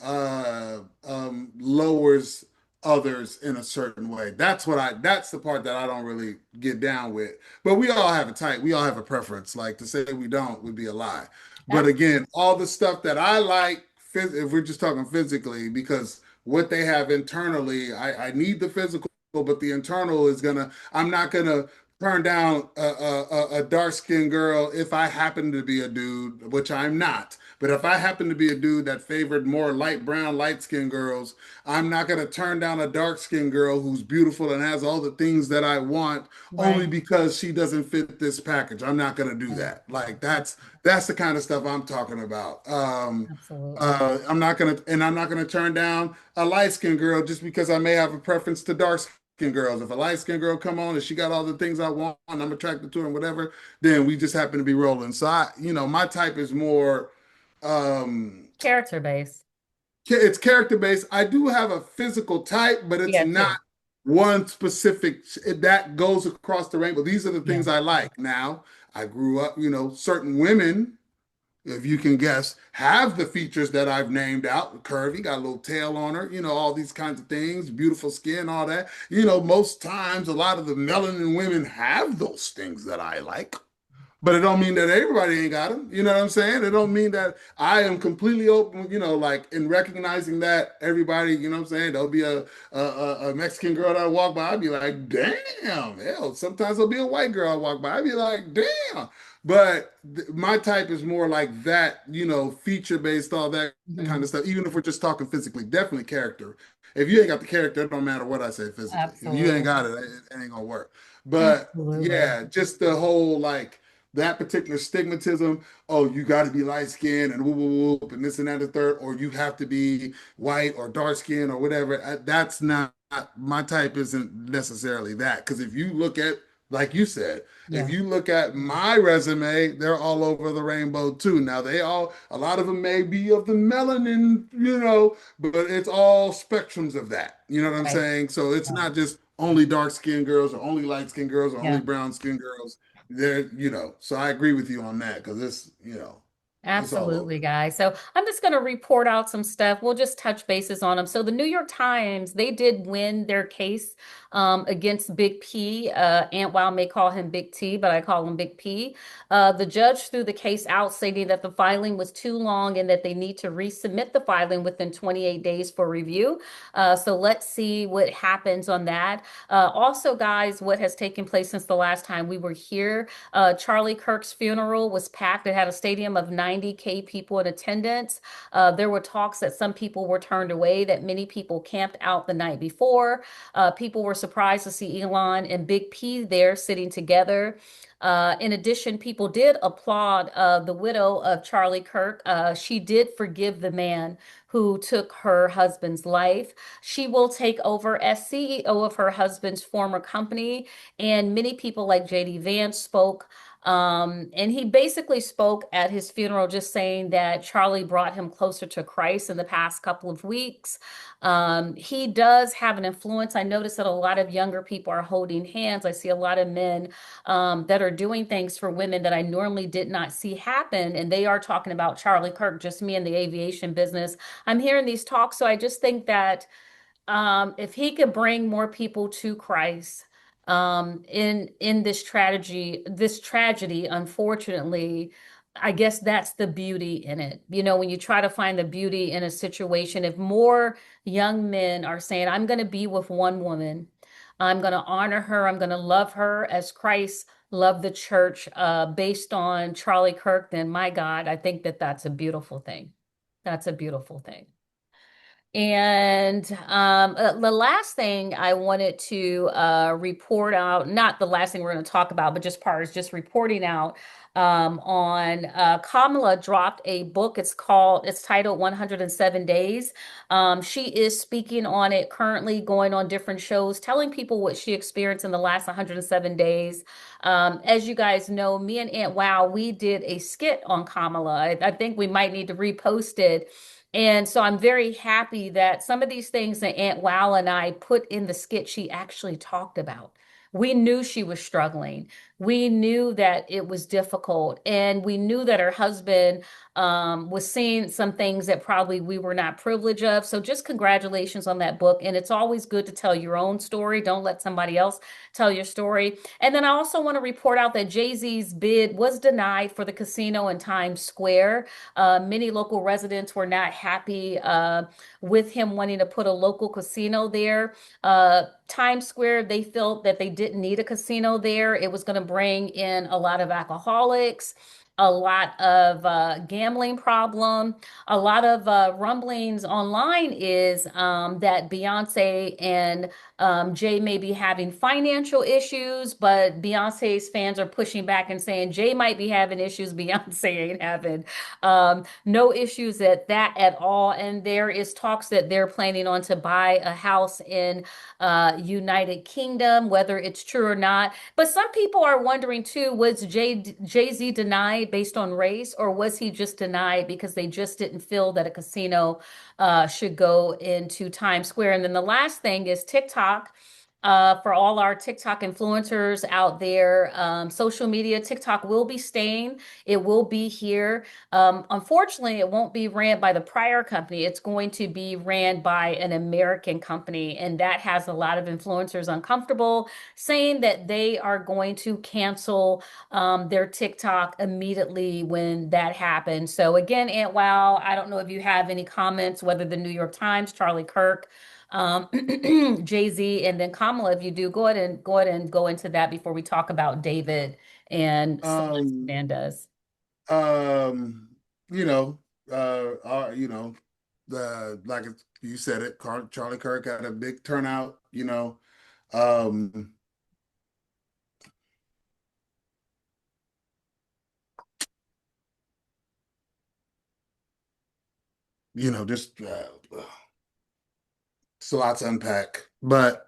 lowers others in a certain way. That's the part that I don't really get down with. But we all have a type, we all have a preference. Like to say we don't would be a lie. But Absolutely. again, all the stuff that I like, if we're just talking physically, because what they have internally, I need the physical, but the internal is gonna, I'm not gonna turn down a dark skinned girl if I happen to be a dude, which I'm not. But if I happen to be a dude that favored more light brown, light skinned girls, I'm not going to turn down a dark skinned girl who's beautiful and has all the things that I want only Right. because she doesn't fit this package. I'm not going to do Right. that. Like that's the kind of stuff I'm talking about. Absolutely. I'm not gonna turn down a light skinned girl just because I may have a preference to dark skinned girls. If a light skinned girl come on and she got all the things I want and I'm attracted to her and whatever, then we just happen to be rolling. So my type is more um Character based. it's character based. I do have a physical type, but it's Yeah, not too. one specific that goes across the rainbow. These are the Yeah. things I like. Now, I grew up, certain women, if you can guess, have the features that I've named out. Curvy, got a little tail on her, all these kinds of things, beautiful skin, all that. Most times a lot of the melanin women have those things that I like. But it don't mean that everybody ain't got them. You know what I'm saying? It don't mean that I am completely open, like in recognizing that everybody, you know what I'm saying? There'll be a Mexican girl that I walk by, I'd be like, damn. Hell, sometimes there'll be a white girl I walk by, I'd be like, damn. But my type is more like that, feature based, all that kind Mhm. of stuff. Even if we're just talking physically, definitely character. If you ain't got the character, it don't matter what I say physically. If you ain't Absolutely. got it, it ain't gonna work. But Absolutely. yeah, just the whole like that particular stigmatism. Oh, you got to be light skinned and whoop, whoop, whoop, and this and that, and the third, or you have to be white or dark skinned or whatever. That's not my type. Isn't necessarily that because if you look at like you said, if Yeah. you look at my resume, they're all over the rainbow too. Now a lot of them may be of the melanin, but it's all spectrums of that. You know what I'm Right. saying? So it's Right. not just only dark skinned girls or only light skinned girls or only Yeah. brown skinned girls there, so I agree with you on that because it's all over. Absolutely, guys. So I'm just going to report out some stuff. We'll just touch bases on them. So the New York Times, they did win their case against Big P. Aunt Wow may call him Big T, but I call him Big P. The judge threw the case out, stating that the filing was too long and that they need to resubmit the filing within 28 days for review. So let's see what happens on that. Also, guys, what has taken place since the last time we were here? Charlie Kirk's funeral was packed. It had a stadium of 90K people in attendance. There were talks that some people were turned away, that many people camped out the night before. People were surprised to see Elon and Big P there sitting together. In addition, people did applaud the widow of Charlie Kirk. She did forgive the man who took her husband's life. She will take over as CEO of her husband's former company. And many people like JD Vance spoke. And he basically spoke at his funeral, just saying that Charlie brought him closer to Christ in the past couple of weeks. He does have an influence. I noticed that a lot of younger people are holding hands. I see a lot of men that are doing things for women that I normally did not see happen. And they are talking about Charlie Kirk, just me in the aviation business. I'm hearing these talks. So I just think that if he could bring more people to Christ in this tragedy, unfortunately, I guess that's the beauty in it. You know, when you try to find the beauty in a situation, if more young men are saying, I'm going to be with one woman, I'm going to honor her. I'm going to love her as Christ loved the church, based on Charlie Kirk. Then, my God, I think that that's a beautiful thing. That's a beautiful thing. And the last thing I wanted to report out, not the last thing we're going to talk about, but just part is just reporting out on Kamala dropped a book. It's titled 107 Days. She is speaking on it currently, going on different shows, telling people what she experienced in the last 107 days. As you guys know, me and Aunt Wow, we did a skit on Kamala. I think we might need to repost it, and so I'm very happy that some of these things that Aunt Wow and I put in the skit, she actually talked about. We knew she was struggling. We knew that it was difficult. And we knew that her husband was seeing some things that probably we were not privileged of. So just congratulations on that book. And it's always good to tell your own story. Don't let somebody else tell your story. And then I also want to report out that Jay-Z's bid was denied for the casino in Times Square. Many local residents were not happy with him wanting to put a local casino there. Times Square, they felt that they didn't need a casino there. It was going to bring in a lot of alcoholics, a lot of gambling problem, a lot of rumblings online is that Beyonce and Jay may be having financial issues, but Beyonce's fans are pushing back and saying Jay might be having issues, Beyonce ain't having no issues at that at all. And there is talks that they're planning on to buy a house in United Kingdom, whether it's true or not. But some people are wondering too, was Jay-Z denied based on race, or was he just denied because they just didn't feel that a casino should go into Times Square? And then the last thing is TikTok. For all our TikTok influencers out there, social media, TikTok will be staying. It will be here. Unfortunately, it won't be ran by the prior company. It's going to be ran by an American company, and that has a lot of influencers uncomfortable, saying that they are going to cancel their TikTok immediately when that happens. So again, Aunt Wow, I don't know if you have any comments, whether the New York Times, Charlie Kirk, um, Jay-Z, and then Kamala, if you do, go ahead and go into that before we talk about David and Celeste Um, Hernandez. um, you know, the like you said it, Charlie Kirk had a big turnout. Um, just it's a lot to unpack. But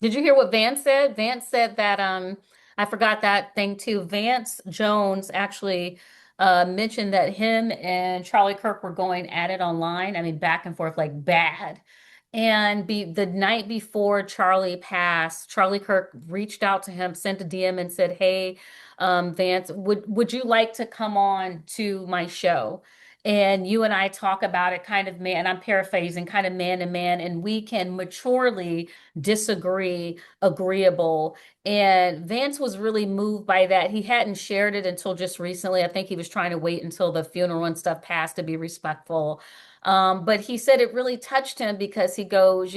Did you hear what Vance said? Vance said that I forgot that thing too. Vance Jones actually mentioned that him and Charlie Kirk were going at it online. I mean, back and forth like bad. And the night before Charlie passed, Charlie Kirk reached out to him, sent a DM and said, "Hey, Vance, would you like to come on to my show? And you and I talk about it kind of man, I'm paraphrasing, kind of man to man, and we can maturely disagree, agreeable." And Vance was really moved by that. He hadn't shared it until just recently. I think he was trying to wait until the funeral and stuff passed to be respectful. But he said it really touched him because he goes,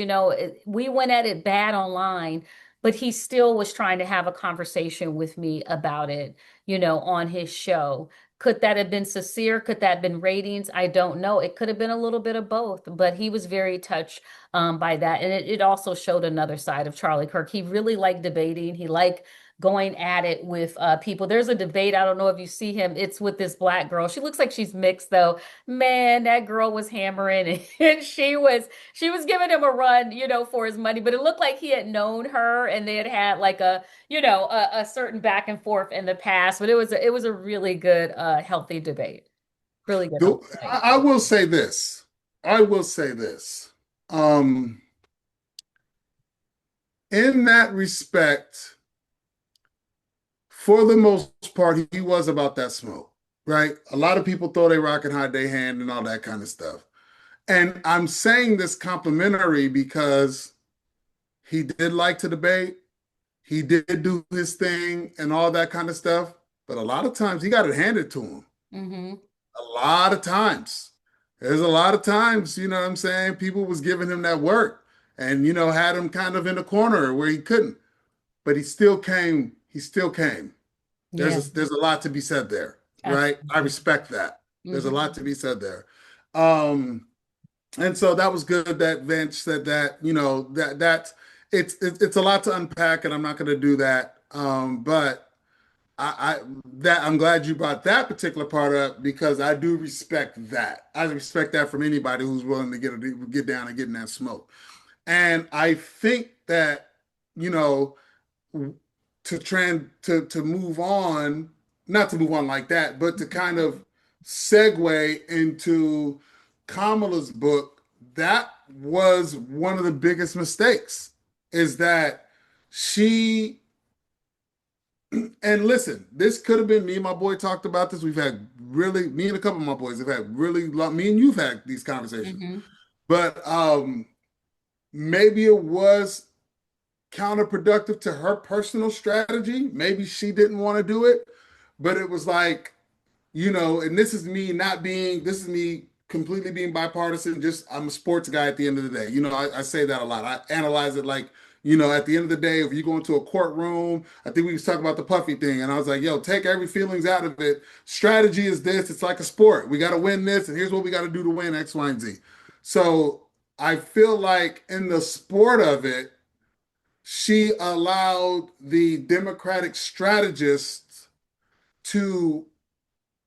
we went at it bad online, but he still was trying to have a conversation with me about it, on his show. Could that have been sincere? Could that have been ratings? I don't know. It could have been a little bit of both, but he was very touched by that. And it also showed another side of Charlie Kirk. He really liked debating. He liked going at it with people. There's a debate. I don't know if you see him. It's with this black girl. She looks like she's mixed though. Man, that girl was hammering and she was giving him a run, for his money. But it looked like he had known her and they had had like a certain back and forth in the past. But it was a really good, healthy debate. Really good, healthy debate. I will say this. I will say this. Um, in that respect, for the most part, he was about that smoke, right? A lot of people throw they rock and hide their hand and all that kind of stuff. And I'm saying this complimentary because he did like to debate. He did do his thing and all that kind of stuff. But a lot of times he got it handed to him. Mm-hmm. A lot of times. There's a lot of times, you know what I'm saying? People was giving him that work. and had him kind of in a corner where he couldn't, but he still came. He still came. Yeah, There's a lot to be said there, right? I absolutely. respect that. There's a Hmm. lot to be said there. Um, and so that was good that Vince said that, that it's a lot to unpack, and I'm not going to do that. But I that I'm glad you brought that particular part up because I do respect that. I respect that from anybody who's willing to get down and get in that smoke. And I think that, you know, to move on, not to move on like that, but to kind of segue into Kamala's book, that was one of the biggest mistakes is that she and listen, this could have been me and my boy talked about this. We've had really me and a couple of my boys have had really long, me and you've had these conversations. Hmm. But maybe it was counterproductive to her personal strategy. Maybe she didn't want to do it, but it was like, and this is me completely being bipartisan. Just, I'm a sports guy at the end of the day. I say that a lot. I analyze it like, at the end of the day, if you go into a courtroom, I think we was talking about the Puffy thing, and I was like, yo, take every feelings out of it. Strategy is this. It's like a sport. We got to win this, and here's what we got to do to win X, Y, and Z. So I feel like in the sport of it, she allowed the Democratic strategists to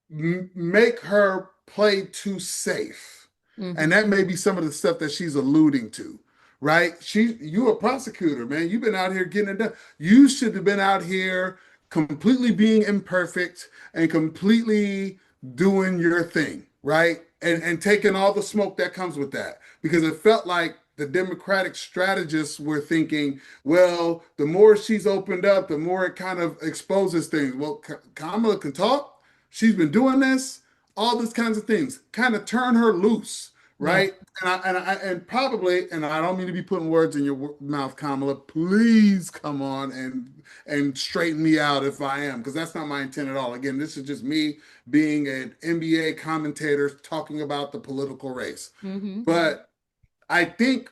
make her play too safe. And Hmm. that may be some of the stuff that she's alluding to, right? You a prosecutor, man. You've been out here getting it done. You should have been out here completely being imperfect and completely doing your thing, right? And taking all the smoke that comes with that. Because it felt like the Democratic strategists were thinking, well, the more she's opened up, the more it kind of exposes things. Well, Kamala can talk. She's been doing this, all these kinds of things. Kind of turn her loose, Yeah. right? And probably, and I don't mean to be putting words in your mouth, Kamala. Please come on and straighten me out if I am, because that's not my intent at all. Again, this is just me being an NBA commentator talking about the political race. Hmm. But I think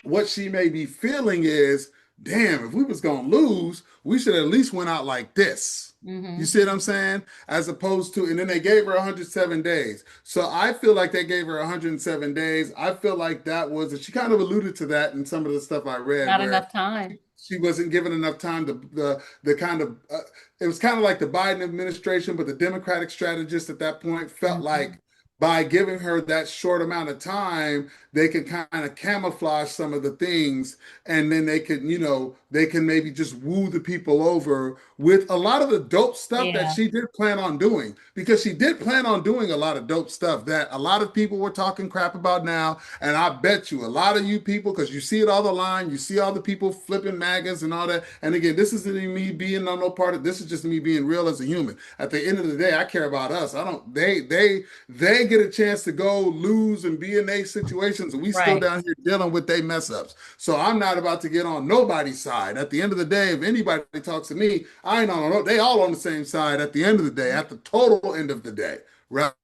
what she may be feeling is, damn, if we was gonna lose, we should at least went out like this. You Hmm. see what I'm saying? As opposed to, and then they gave her 107 days. So I feel like they gave her 107 days. I feel like that was, and she kind of alluded to that in some of the stuff I read, Not where enough time. she wasn't given enough time to the kind of it was kind of like the Biden administration, but the Democratic strategists at that point felt Hmm. like by giving her that short amount of time, they could kind of camouflage some of the things, and then they can maybe just woo the people over with a lot of the dope stuff that Yeah. she did plan on doing, because she did plan on doing a lot of dope stuff that a lot of people were talking crap about now. And I bet you a lot of you people, because you see it all the line, you see all the people flipping MAGAs and all that. And again, this isn't me being on no part of this, is just me being real as a human. At the end of the day, I care about us. I don't they get a chance to go lose and be in these situations, and we still Right. down here dealing with their mess ups. So I'm not about to get on nobody's side. At the end of the day, if anybody talks to me, I ain't on. They all on the same side. At the end of the day, at the total end of the day, right?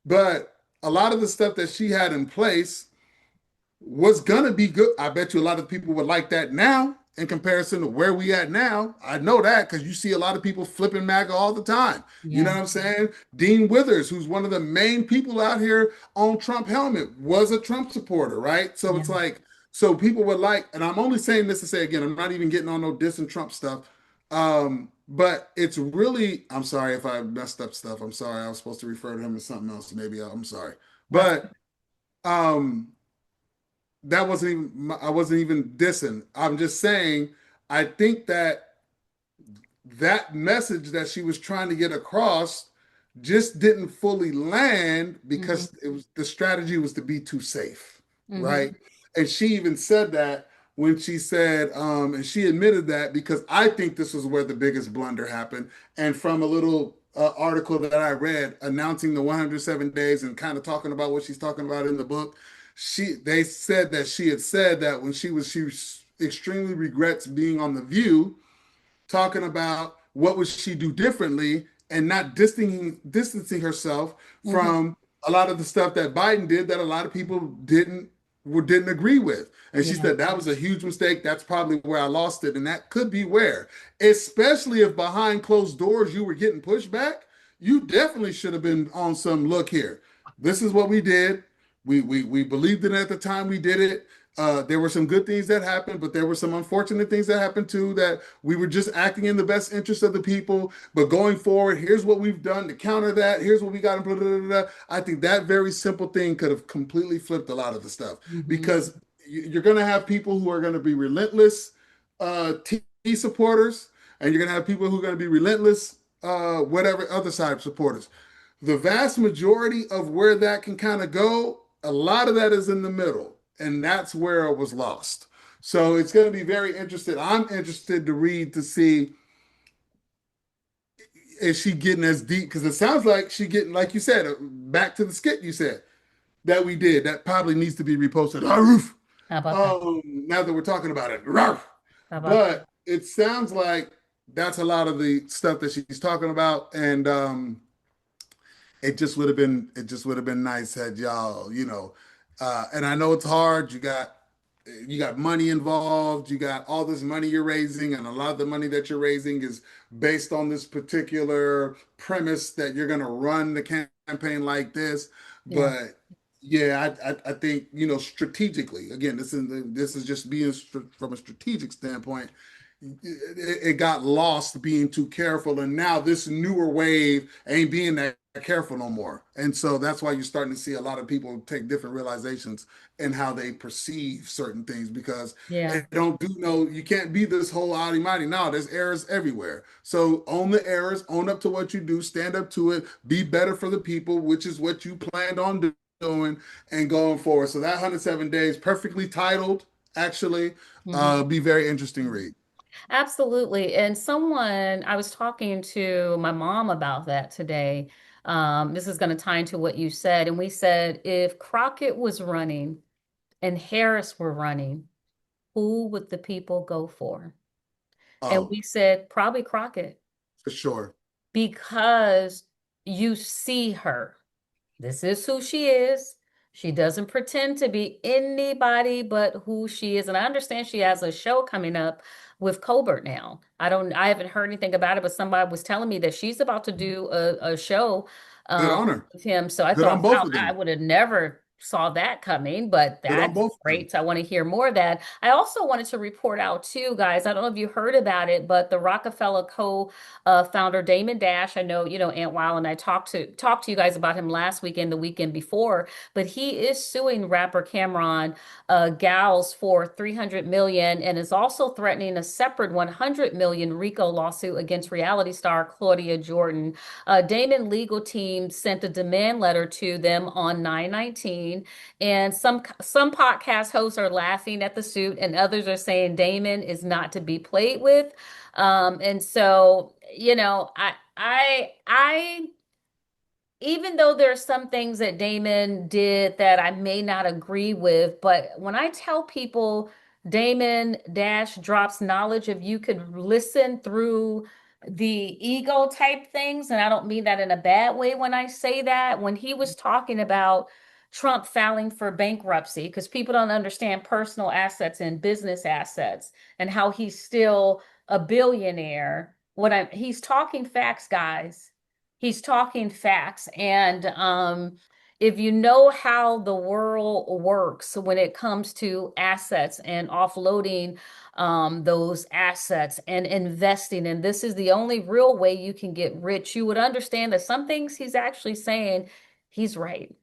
But a lot of the stuff that she had in place was gonna be good. I bet you a lot of people would like that now in comparison to where we at now. I know that because you see a lot of people flipping MAGA all the time. You know Yeah. what I'm saying? Dean Withers, who's one of the main people out here on Trump helmet, was a Trump supporter, right? So Yeah. it's like, so people would like, and I'm only saying this to say again, I'm not even getting on no diss and Trump stuff. But it's really, I'm sorry if I messed up stuff. I'm sorry. I was supposed to refer to him as something else. Maybe I'm sorry. That's But um that wasn't even I wasn't even dissing. I'm just saying I think that that message that she was trying to get across just didn't fully land hmm. because it was the strategy was to be too safe, right? Hmm. And she even said that when she said, and she admitted that because I think this was where the biggest blunder happened. And from a little article that I read announcing the 107 days and kind of talking about what she's talking about in the book, they said that she had said that when she extremely regrets being on The View talking about what would she do differently and not distancing herself Hmm. from a lot of the stuff that Biden did that a lot of people didn't didn't agree with. And she Yeah. said that was a huge mistake. That's probably where I lost it. And that could be where, especially if behind closed doors you were getting pushback, you definitely should have been on some look here. This is what we did. We believed in it at the time we did it. There were some good things that happened, but there were some unfortunate things that happened too, that we were just acting in the best interest of the people. But going forward, here's what we've done to counter that. Here's what we got. Blah, blah, blah, blah. I think that very simple thing could have completely flipped a lot of the stuff, Hmm. because you're going to have people who are going to be relentless T supporters, and you're going to have people who are going to be relentless whatever other side supporters. The vast majority of where that can kind of go, a lot of that is in the middle, and that's where it was lost. So it's going to be very interesting. I'm interested to read to see, is she getting as deep, because it sounds like she getting, like you said, back to the skit you said that we did. That probably needs to be reposted. How about that? Now that we're talking about it, How about that? but it sounds like that's a lot of the stuff that she's talking about, and it just would have been nice had y'all, and I know it's hard. You got money involved. You got all this money you're raising, and a lot of the money that you're raising is based on this particular premise that you're going to run the campaign like this. Yeah. But yeah, I think, strategically. Again, this is just being from a strategic standpoint. It got lost being too careful, and now this newer wave ain't being that careful no more. And so that's why you're starting to see a lot of people take different realizations in how they perceive certain things, because Yeah. they don't do no, you can't be this whole outy mighty. No, there's errors everywhere. So own the errors, own up to what you do, stand up to it, be better for the people, which is what you planned on doing and going forward. So that 107 days, perfectly titled, actually, Hmm. be very interesting read. Absolutely. And someone, I was talking to my mom about that today. This is going to tie into what you said. And we said if Crockett was running and Harris were running, who would the people go for? And Oh, we said probably Crockett for sure. because you see her. This is who she is. She doesn't pretend to be anybody but who she is. And I understand she has a show coming up with Colbert now. I haven't heard anything about it, but somebody was telling me that she's about to do a show Good um, honor. with him. So I Good on thought, both wow, of I them. would have never saw that coming, but Good on that's both of them. great. So I want to hear more of that. I also wanted to report out too, guys. I don't know if you heard about it, but the Rockefeller Co founder Damon Dash. I know, Aunt Wild and I talked to you guys about him last weekend, the weekend before, but he is suing rapper Cameron Gals for 300 million and is also threatening a separate 100 million RICO lawsuit against reality star Claudia Jordan. Damon legal team sent a demand letter to them on 9/19, and some podcast hosts are laughing at the suit, and others are saying Damon is not to be played with. And so, I even though there's some things that Damon did that I may not agree with, but when I tell people Damon Dash drops knowledge, if you could listen through the ego type things, and I don't mean that in a bad way when I say that, when he was talking about Trump filing for bankruptcy, because people don't understand personal assets and business assets and how he's still a billionaire. He's talking facts, guys. He's talking facts. And if you know how the world works when it comes to assets and offloading those assets and investing, and this is the only real way you can get rich, you would understand that some things he's actually saying, he's right.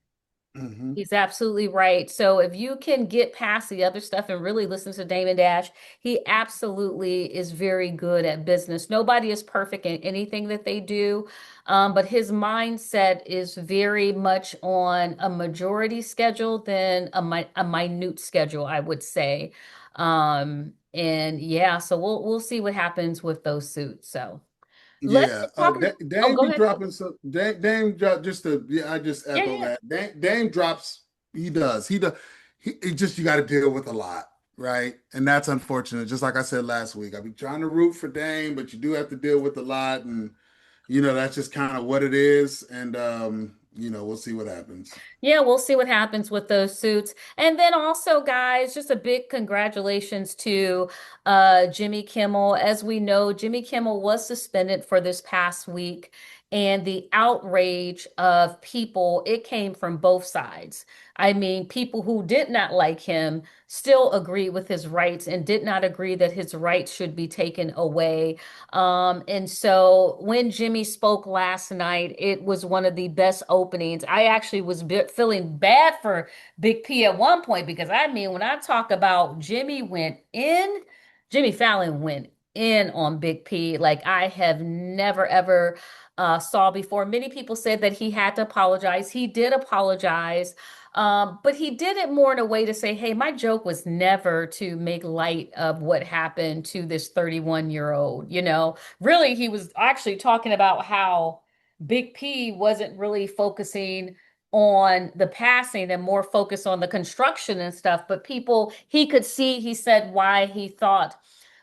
Hmm. He's absolutely right. So if you can get past the other stuff and really listen to Damon Dash, he absolutely is very good at business. Nobody is perfect in anything that they do, but his mindset is very much on a majority schedule than a minute schedule, I would say. And yeah, so we'll see what happens with those suits. So let's Yeah, get talking. Oh, Dame go be ahead. dropping some. Dame drop just to, yeah. I just Yeah, echo yeah. that. Dame drops. He does. He does. He just, you got to deal with a lot, right? And that's unfortunate. Just like I said last week, I be trying to root for Dame, but you do have to deal with a lot, and that's just kind of what it is. And we'll see what happens. Yeah, we'll see what happens with those suits. And then also, guys, just a big congratulations to Jimmy Kimmel. As we know, Jimmy Kimmel was suspended for this past week, and the outrage of people, it came from both sides. I mean, people who did not like him still agree with his rights and did not agree that his rights should be taken away. And so when Jimmy spoke last night, it was one of the best openings. I actually was feeling bad for Big P at one point because I mean, when I talk about Jimmy Fallon went in on Big P like I have never ever saw before. Many people said that he had to apologize. He did apologize. But he did it more in a way to say, hey, my joke was never to make light of what happened to this 31-year-old. Really, he was actually talking about how Big P wasn't really focusing on the passing and more focused on the construction and stuff. But people, he could see, he said, why he thought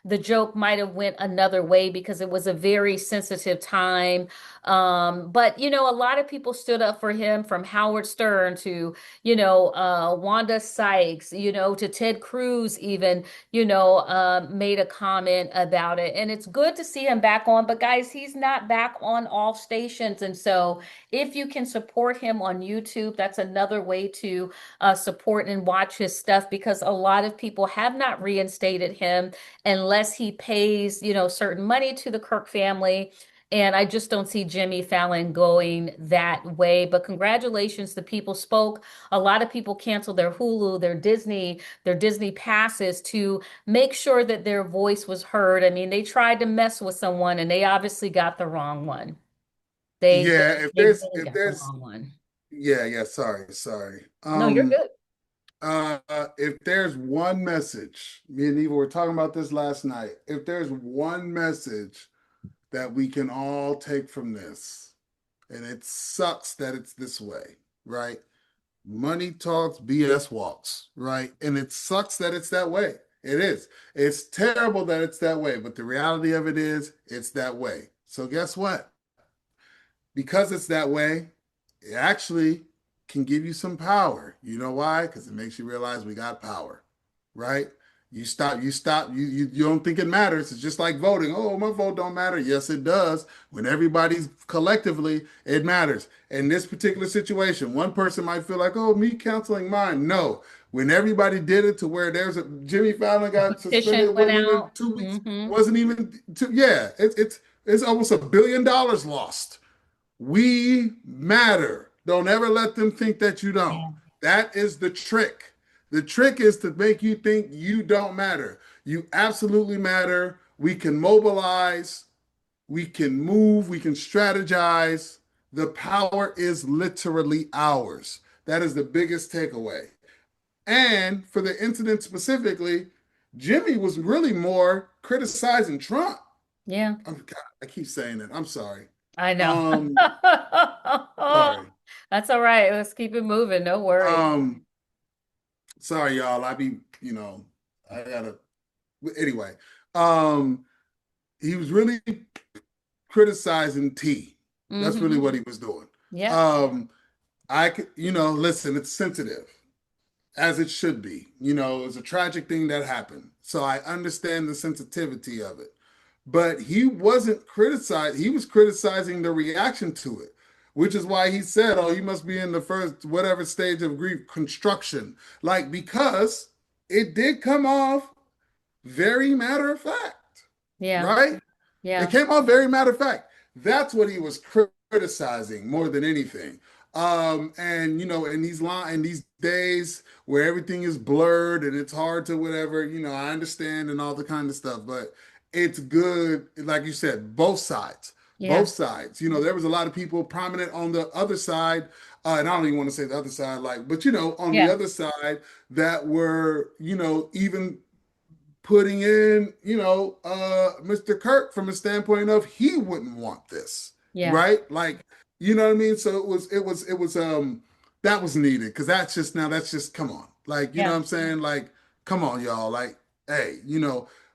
the joke might have went another way because it was a very sensitive time. But a lot of people stood up for him, from Howard Stern to Wanda Sykes, to Ted Cruz even, made a comment about it. And it's good to see him back on. But guys, he's not back on all stations. And so if you can support him on YouTube, that's another way to support and watch his stuff, because a lot of people have not reinstated him unless he pays, certain money to the Kirk family. And I just don't see Jimmy Fallon going that way. But congratulations, the people spoke. A lot of people canceled their Hulu, their Disney passes to make sure that their voice was heard. I mean, they tried to mess with someone and they obviously got the wrong one. They Yeah, they, they really got the wrong one. yeah, sorry. No, you're good. If there's one message, me and Eva were talking about this last night. If there's one message that we can all take from this, and it sucks that it's this way, right? Money talks, BS walks, right? And it sucks that it's that way. It is. It's terrible that it's that way, but the reality of it is it's that way. So guess what? Because it's that way, it actually can give you some power. You know why? Because it makes you realize we got power, right? You don't think it matters. It's just like voting. Oh, my vote don't matter. Yes, it does. When everybody's collectively, it matters. In this particular situation, one person might feel like, oh, me canceling mine. No. When everybody did it to where there's a Jimmy Fallon The got suspended, petition it went wasn't even out. 2 weeks, Hmm. wasn't even two, yeah, it's almost $1 billion lost. We matter. Don't ever let them think that you don't. Yeah. That is the trick. The trick is to make you think you don't matter. You absolutely matter. We can mobilize, we can move, we can strategize. The power is literally ours. That is the biggest takeaway. And for the incident specifically, Jimmy was really more criticizing Trump. Yeah. Oh, God, I keep saying it. I'm sorry. I know. Um, sorry. That's all right. Let's keep it moving. No worries. Um, sorry, y'all. I gotta anyway. Um, he was really criticizing T. That's really Hmm. what he was doing. Yeah. Um, I could, listen, it's sensitive, as it should be. It's a tragic thing that happened. So I understand the sensitivity of it. But he wasn't criticized. He was criticizing the reaction to it, which is why he said, oh, he must be in the first, whatever stage of grief, construction. Like, because it did come off very matter of fact, Yeah. right? It Yeah. came off very matter of fact. That's what he was criticizing more than anything. And in these days where everything is blurred and it's hard to whatever, I understand and all the kind of stuff, but it's good, like you said, both sides. Yeah. Both sides. There was a lot of people prominent on the other side, and I don't even want to say the other side, like, but on the Yeah. other side that were, even putting in, Mr. Kirk from a standpoint of he wouldn't want this, Yeah. right? Like, you know what I mean? So that was needed because that's just come on, like, you know Yeah. what I'm saying? Like, come on, y'all, like, hey,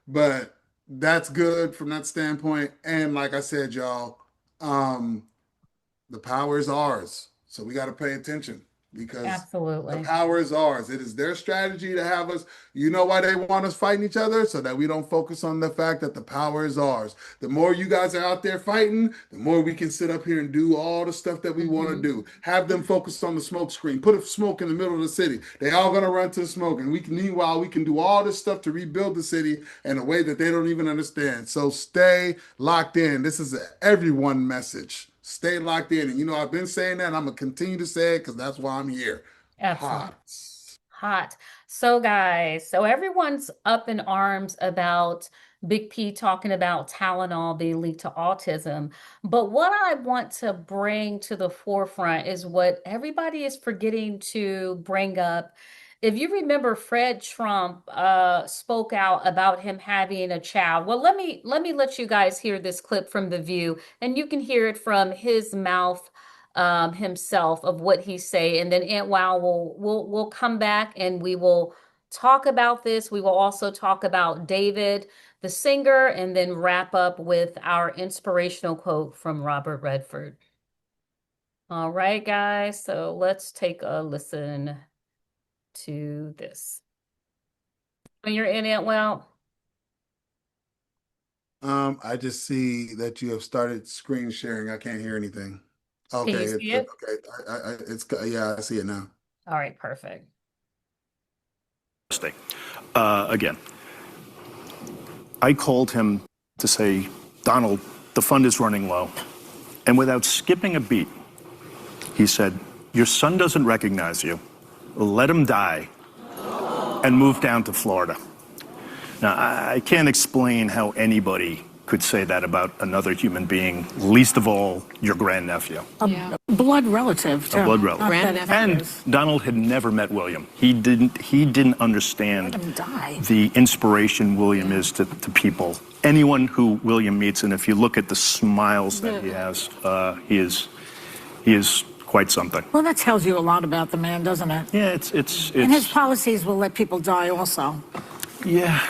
but that's good from that standpoint. And like I said, y'all, the power is ours. So we got to pay attention because the Absolutely. power is ours. It is their strategy to have us. You know why they want us fighting each other? So that we don't focus on the fact that the power is ours. The more you guys are out there fighting, the more we can sit up here and do all the stuff that we want to Hmm. do. Have them focused on the smoke screen. Put a smoke in the middle of the city. They all gonna run to the smoke, and meanwhile we can do all this stuff to rebuild the city in a way that they don't even understand. So stay locked in. This is an everyone message. Stay locked in. And you know, I've been saying that. I'm going to continue to say it because that's why I'm here. Absolutely. Hot. Hot. So, guys, so everyone's up in arms about Big P talking about Tylenol being linked to autism. But what I want to bring to the forefront is what everybody is forgetting to bring up. If you remember, Fred Trump spoke out about him having a child. Well, let you guys hear this clip from The View, and you can hear it from his mouth himself of what he say, and then Aunt Wow will come back and we will talk about this. We will also talk about David, the singer, and then wrap up with our inspirational quote from Robert Redford. All right, guys. So let's take a listen to this. When you're in Aunt Wow, I just see that you have started screen sharing. I can't hear anything. can Okay, you see it? okay. It's yeah, I see it now. All right, perfect. Again, I called him to say, Donald, the fund is running low. And without skipping a beat, he said, your son doesn't recognize you. Let him die and move down to Florida. Now, I can't explain how anybody could say that about another human being, least of all your grandnephew. A blood relative, too. A blood relative. Grandnephew. And Donald had never met William. He didn't understand Let him die. the inspiration William is to people. Anyone who William meets, and if you look at the smiles that he has, he is quite something. Well, that tells you a lot about the man, doesn't it? Yeah, it's And his policies will let people die also. yeah.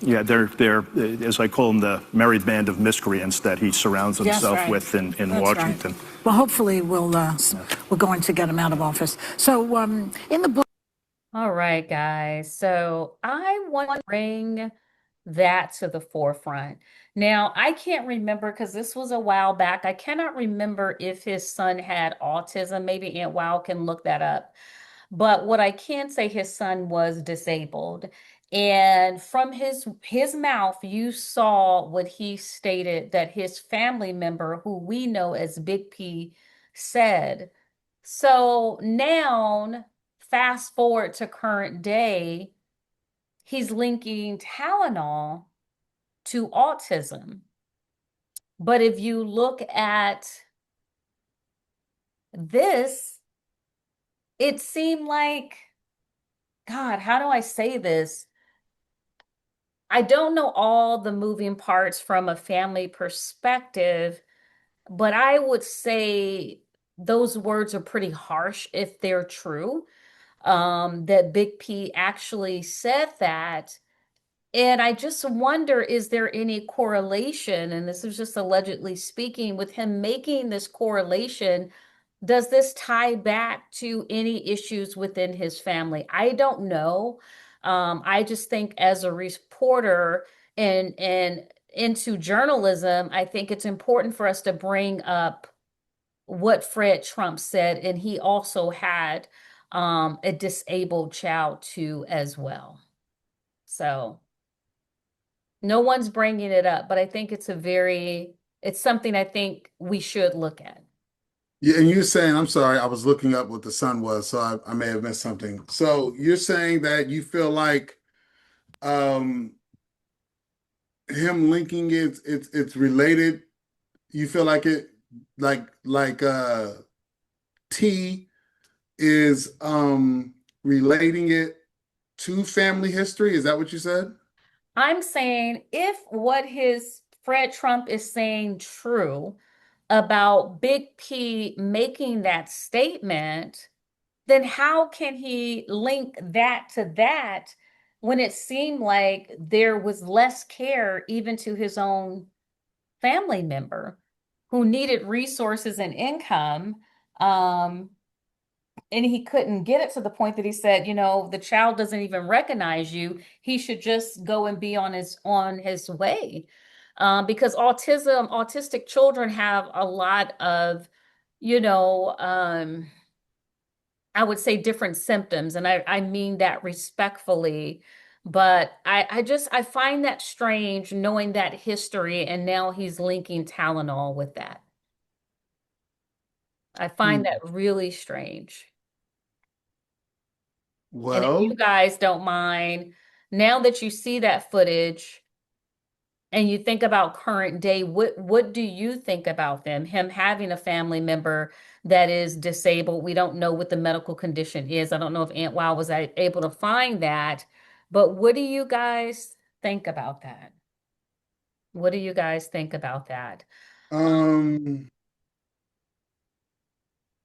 Yeah, they're as I call them, the merry band of miscreants that he surrounds himself right. with in That's Washington. Right. Well, hopefully we're going to get him out of office. So in the book. All right, guys. So I want to bring that to the forefront. Now, I can't remember because this was a while back. I cannot remember if his son had autism. Maybe Aunt Wow can look that up. But what I can say, his son was disabled. And from his mouth, you saw what he stated that his family member, who we know as Big P, said. So now, fast forward to current day, he's linking Tylenol to autism. But if you look at this, it seemed like, God, how do I say this? I don't know all the moving parts from a family perspective, but I would say those words are pretty harsh if they're true. That Big P actually said that. And I just wonder, is there any correlation? And this is just allegedly speaking, with him making this correlation. Does this tie back to any issues within his family? I don't know. I just think as a reporter and into journalism, I think it's important for us to bring up what Fred Trump said, and he also had a disabled child too as well. So no one's bringing it up, but I think it's something I think we should look at. Yeah, and you're saying, I'm sorry, I was looking up what the sun was, so I may have missed something. So you're saying that you feel like um him linking it's related. You feel like it like T is relating it to family history. Is that what you said? I'm saying if what his Fred Trump is saying true about Big P making that statement, then how can he link that to that when it seemed like there was less care even to his own family member who needed resources and income? Um, and he couldn't get it to the point that he said, the child doesn't even recognize you. He should just go and be on his way. Because autistic children have a lot of, you know, I would say different symptoms, and I mean that respectfully. But I find that strange knowing that history, and now he's linking Tylenol with that. I find Hmm. that really strange. And if you Well, guys don't mind, now that you see that footage and you think about current day, what do you think about them? Him having a family member that is disabled. We don't know what the medical condition is. I don't know if Aunt Wow was able to find that, but what do you guys think about that? What do you guys think about that? um,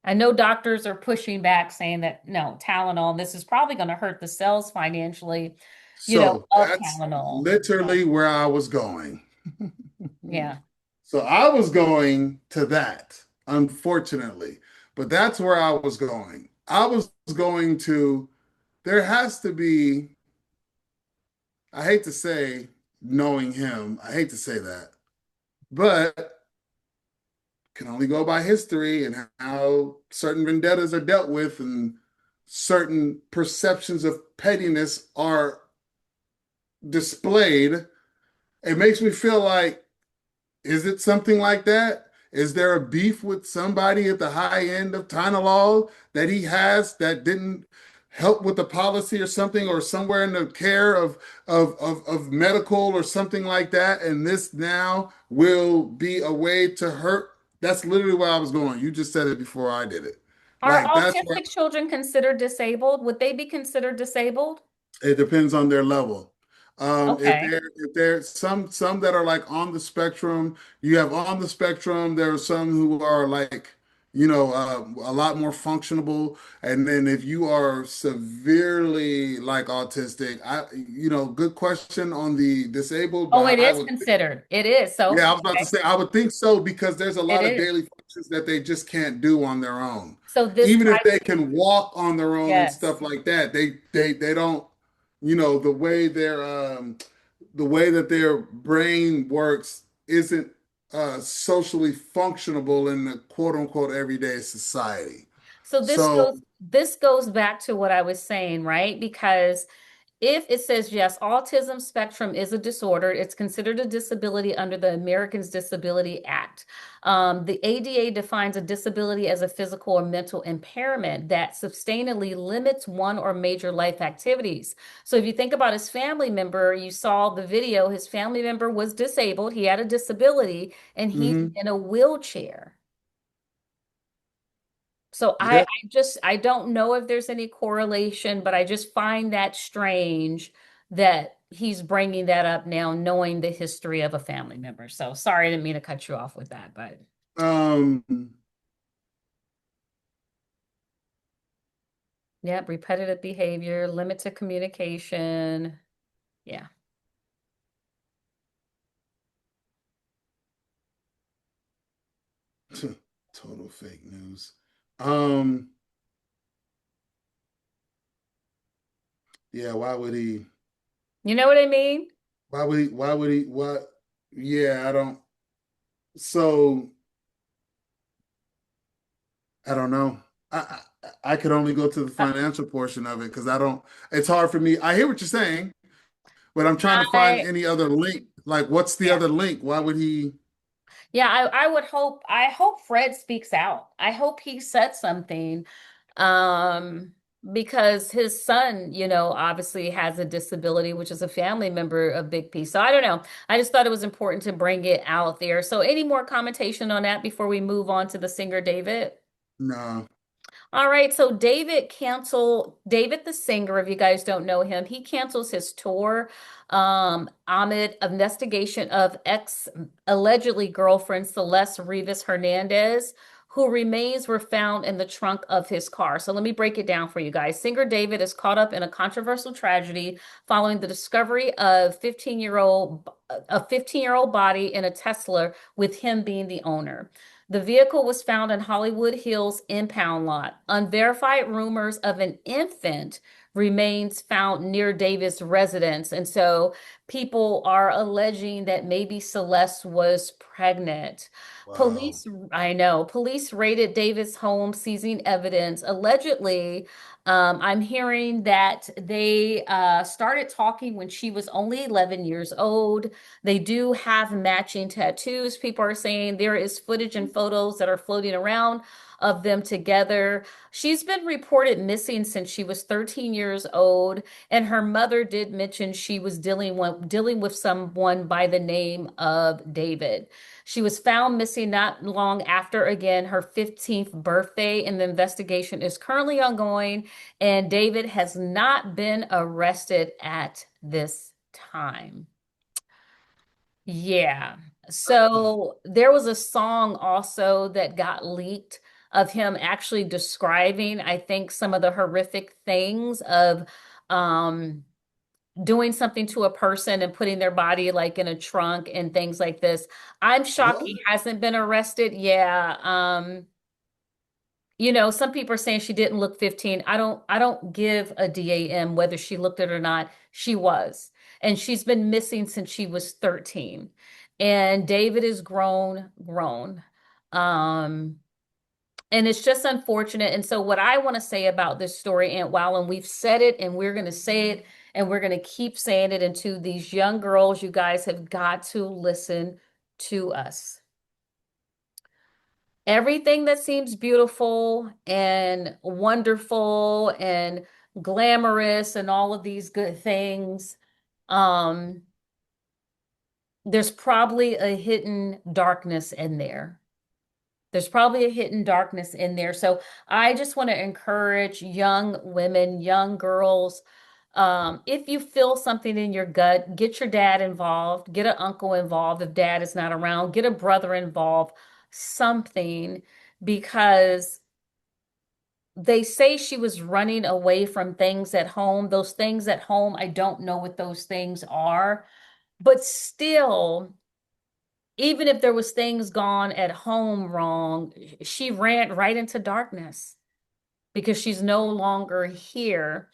I know doctors are pushing back saying that no, Tylenol, this is probably going to hurt the cells financially, so of that's Tylenol. Yeah. literally where I was going. Yeah. So I was going to that, unfortunately, but that's where I was going. I was going to, there has to be, I hate to say, knowing him, I hate to say that, but can only go by history and how certain vendettas are dealt with and certain perceptions of pettiness are displayed. It makes me feel like, is it something like that? Is there a beef with somebody at the high end of Tylenol that he has that didn't help with the policy or something, or somewhere in the care of medical or something like that? And this now will be a way to hurt. That's literally where I was going. You just said it before I did it. Are Like that's where autistic children considered disabled? Would they be considered disabled? it depends on their level. Okay. If they're some that are like on the spectrum, you have on the spectrum. There are some who are like a lot more functionable, and then if you are severely like autistic, good question on the disabled, Oh, but it I is would considered. It is. yeah, So, I was about to okay. say I would think so because there's a It lot of is. daily functions that they just can't do on their own. So this Even if type, they can walk on their own and yes. stuff like that, they don't, the way the way that their brain works isn't socially functionable in the quote unquote everyday society. So this So, goes this goes back to what I was saying, right? Because if it says, yes, autism spectrum is a disorder, it's considered a disability under the Americans Disability Act. The ADA defines a disability as a physical or mental impairment that sustainably limits one or major life activities. So if you think about his family member, you saw the video, his family member was disabled, he had a disability, and he's mhm, in a wheelchair. So I, yeah, I just I don't know if there's any correlation, but I just find that strange that he's bringing that up now, knowing the history of a family member. So sorry, I didn't mean to cut you off with that, but um, yeah, repetitive behavior, limited communication. Yeah. total fake news. Um, yeah, why would he? You know what I mean? Why would he? Why would he? What? Yeah, I don't. So I don't know. I could only go to the Uh, financial portion of it because I don't. It's hard for me. I hear what you're saying, but I'm trying to find I any other link. Like, what's the yeah. other link? Why would he? Yeah, I hope Fred speaks out. I hope he said something. Um, because his son, obviously has a disability, which is a family member of Big P. So I don't know. I just thought it was important to bring it out there. So any more commentation on that before we move on to the singer David? No. All right, so David the singer, if you guys don't know him, he cancels his tour amid investigation of ex allegedly girlfriend Celeste Rivas Hernandez, who remains were found in the trunk of his car. So let me break it down for you guys. Singer David is caught up in a controversial tragedy following the discovery of 15-year-old a 15-year-old body in a Tesla with him being the owner. The vehicle was found in Hollywood Hills impound lot. Unverified rumors of an infant remains found near David's residence. And so people are alleging that maybe Celeste was pregnant. Wow. Police, I know, police raided David's home, seizing evidence. Allegedly, I'm hearing that they started talking when she was only 11 years old. They do have matching tattoos. People are saying there is footage and photos that are floating around of them together. She's been reported missing since she was 13 years old, and her mother did mention she was dealing with someone by the name of David. She was found missing not long after, again, her 15th birthday, and the investigation is currently ongoing, and David has not been arrested at this time. Yeah. So there was a song also that got leaked of him actually describing, I think, some of the horrific things of um doing something to a person and putting their body like in a trunk and things like this. I'm shocked What? he hasn't been arrested. Yeah. Some people are saying she didn't look 15. I don't give a damn whether she looked it or not. She was. And she's been missing since she was 13. And David is grown. Um, and it's just unfortunate. And so what I want to say about this story, Aunt Wow, and we've said it and we're going to say it and we're going to keep saying it, and to these young girls, you guys have got to listen to us. Everything that seems beautiful and wonderful and glamorous and all of these good things, um, there's probably a hidden darkness in there. There's probably a hidden darkness in there. So I just want to encourage young women, young girls, if you feel something in your gut, get your dad involved, get an uncle involved if dad is not around, get a brother involved, something, because they say she was running away from things at home. Those things at home, I don't know what those things are, but still, even if there was things gone at home wrong, she ran right into darkness because she's no longer here.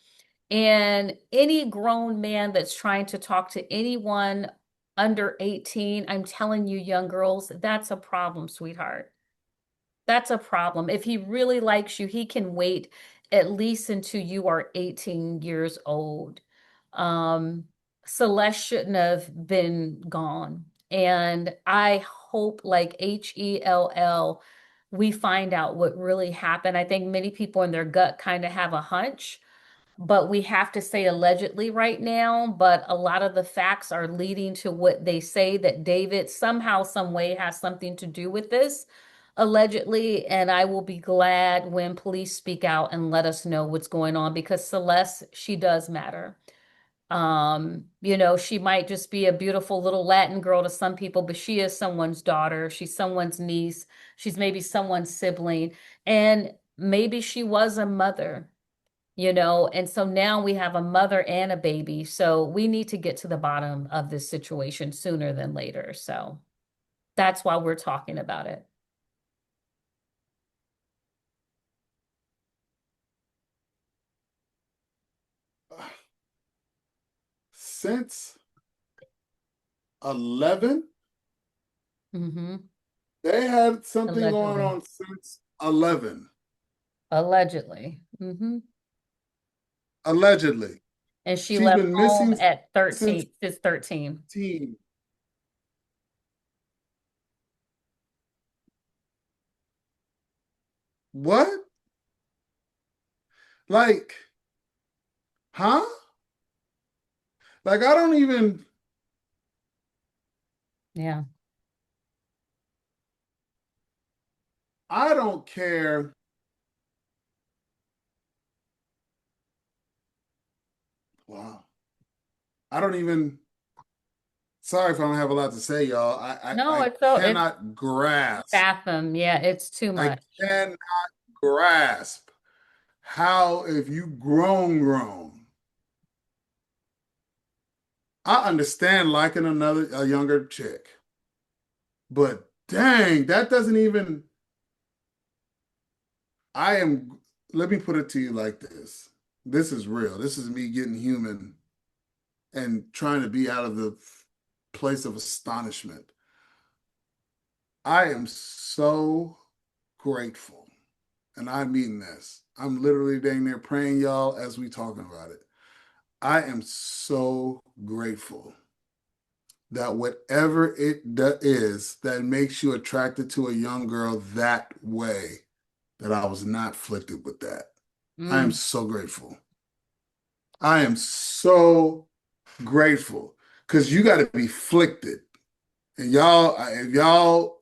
And any grown man that's trying to talk to anyone under 18, I'm telling you, young girls, that's a problem, sweetheart. That's a problem. If he really likes you, he can wait at least until you are 18 years old. Um, Celeste shouldn't have been gone. And I hope, like HELL, we find out what really happened. I think many people in their gut kind of have a hunch, but we have to say allegedly right now. But a lot of the facts are leading to what they say, that David somehow, some way has something to do with this, allegedly. And I will be glad when police speak out and let us know what's going on, because Celeste, she does matter. She might just be a beautiful little Latin girl to some people, but she is someone's daughter. She's someone's niece. She's maybe someone's sibling. And maybe she was a mother. And so now we have a mother and a baby. So we need to get to the bottom of this situation sooner than later. So that's why we're talking about it. Since 11, Mm-hmm. they had something going Allegedly. on since 11, Allegedly. Mm-hmm. allegedly. And she She's left been home missing at since 13, since 13. 15. What? Like, huh? Like, I don't even, Yeah. I don't care. Wow. I don't even, sorry if I don't have a lot to say, y'all. No, I it's cannot grasp. fathom. Yeah, it's too I much. cannot grasp how, if you grown, I understand liking a younger chick, but dang, that doesn't even, I am, let me put it to you like this. This is real. This is me getting human and trying to be out of the place of astonishment. I am so grateful, and I mean this. I'm literally dang near praying y'all as we talking about it. I am so grateful that whatever is that makes you attracted to a young girl that way, that I was not afflicted with that. I am Mm. so grateful. I am so grateful because you got to be afflicted. And y'all, if y'all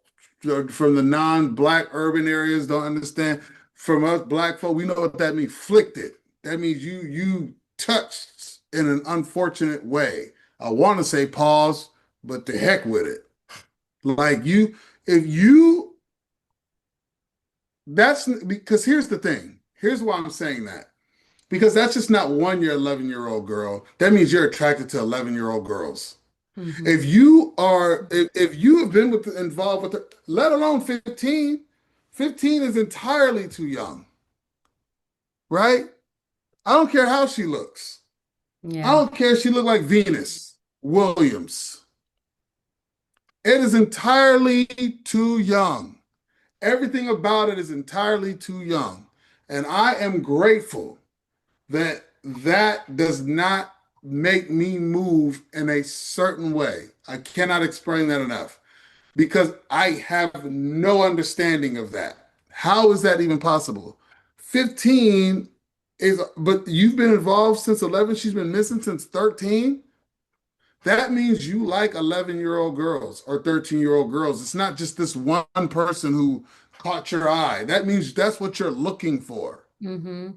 from the non-black urban areas don't understand, from us black folk, we know what that means. Afflicted. That means you touched in an unfortunate way. I want to say pause, but the heck with it. Like you, if you, that's because here's the thing. Here's why I'm saying that. Because that's just not one year 11-year-old girl. That means you're attracted to 11-year-old girls. Hmm. If you have been involved with her, let alone 15, 15 is entirely too young, right? I don't care how she looks. I Yeah. don't care if she look like Venus Williams. It is entirely too young. Everything about it is entirely too young. And I am grateful that that does not make me move in a certain way. I cannot explain that enough because I have no understanding of that. How is that even possible? 15 is, but you've been involved since 11. She's been missing since 13. That means you like 11-year-old girls or 13-year-old girls. It's not just this one person who caught your eye. That means that's what you're looking for. Hmm.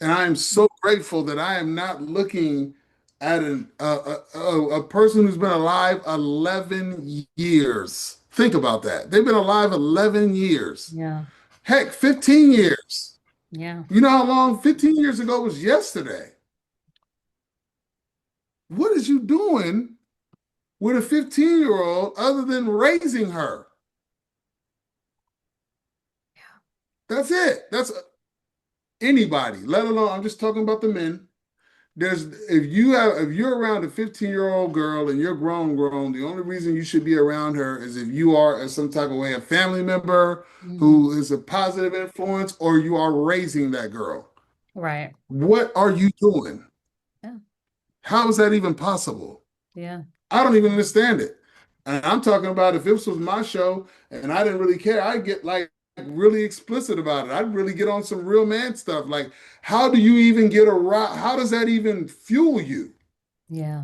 And I am so grateful that I am not looking at a person who's been alive 11 years. Think about that. They've been alive 11 years. Yeah. Heck, 15 years. Yeah. You know how long? 15 years ago was yesterday. What is you doing with a 15-year-old other than raising her? That's it. That's anybody, let alone, I'm just talking about the men. There's if you're around a 15-year-old girl and you're grown, the only reason you should be around her is if you are in some type of way a family member Hmm. who is a positive influence or you are raising that girl. Right. What are you doing? Yeah. How is that even possible? Yeah. I don't even understand it. And I'm talking about if this was my show and I didn't really care, I'd get like really explicit about it. I'd really get on some real man stuff. Like, how do you even get a rise? How does that even fuel you? Yeah.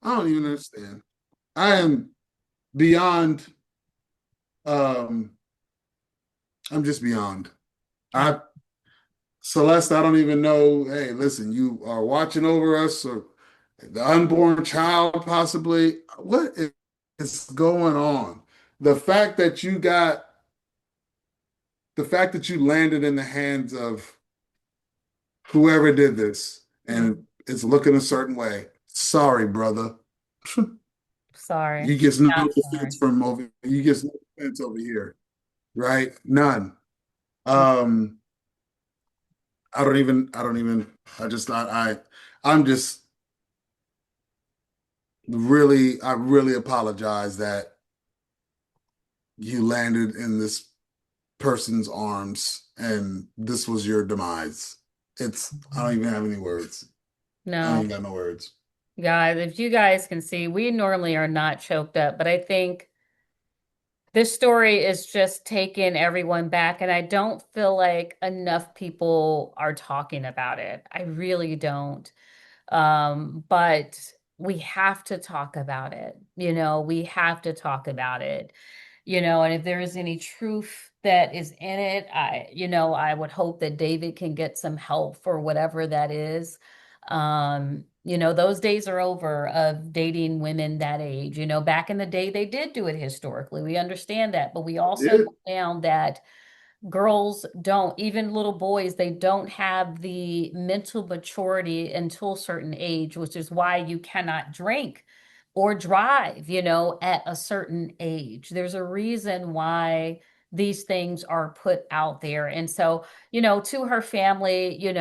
I don't even understand. I am beyond, um, I'm just beyond. I, I Celeste, I don't even know. Hey, listen, you are watching over us or the unborn child, possibly. What is going on? The fact that you got the fact that you landed in the hands of whoever did this yeah. and it's looking a certain way. Sorry, brother. Sorry. You get no Not sorry. defense from over. You get no defense over here, right? None. Mm. Um, I don't even. I don't even. I just. I'm just really. I really apologize that you landed in this person's arms and this was your demise. It's. I don't even have any words. I don't No, even got no words. guys, if you guys can see, we normally are not choked up, but I think this story is just taking everyone back, and I don't feel like enough people are talking about it. I really don't. But we have to talk about it. We have to talk about it. And if there is any truth that is in it, I would hope that David can get some help for whatever that is. Those days are over of dating women that age. Back in the day, they did do it historically. We understand that, but we also Did found that girls don't, even little boys, they don't have the mental maturity until a certain age, which is why you cannot drink or drive, at a certain age. There's a reason why these things are put out there. And so, to her family,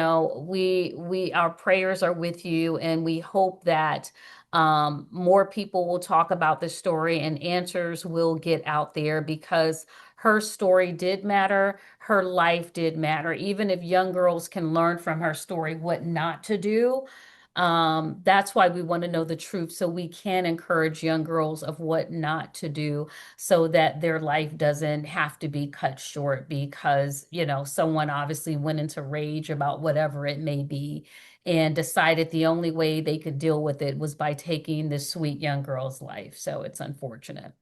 our prayers are with you, and we hope that more people will talk about this story and answers will get out there, because her story did matter. Her life did matter. Even if young girls can learn from her story what not to do, that's why we want to know the truth, so we can encourage young girls of what not to do, so that their life doesn't have to be cut short because, someone obviously went into rage about whatever it may be and decided the only way they could deal with it was by taking this sweet young girl's life. So it's unfortunate.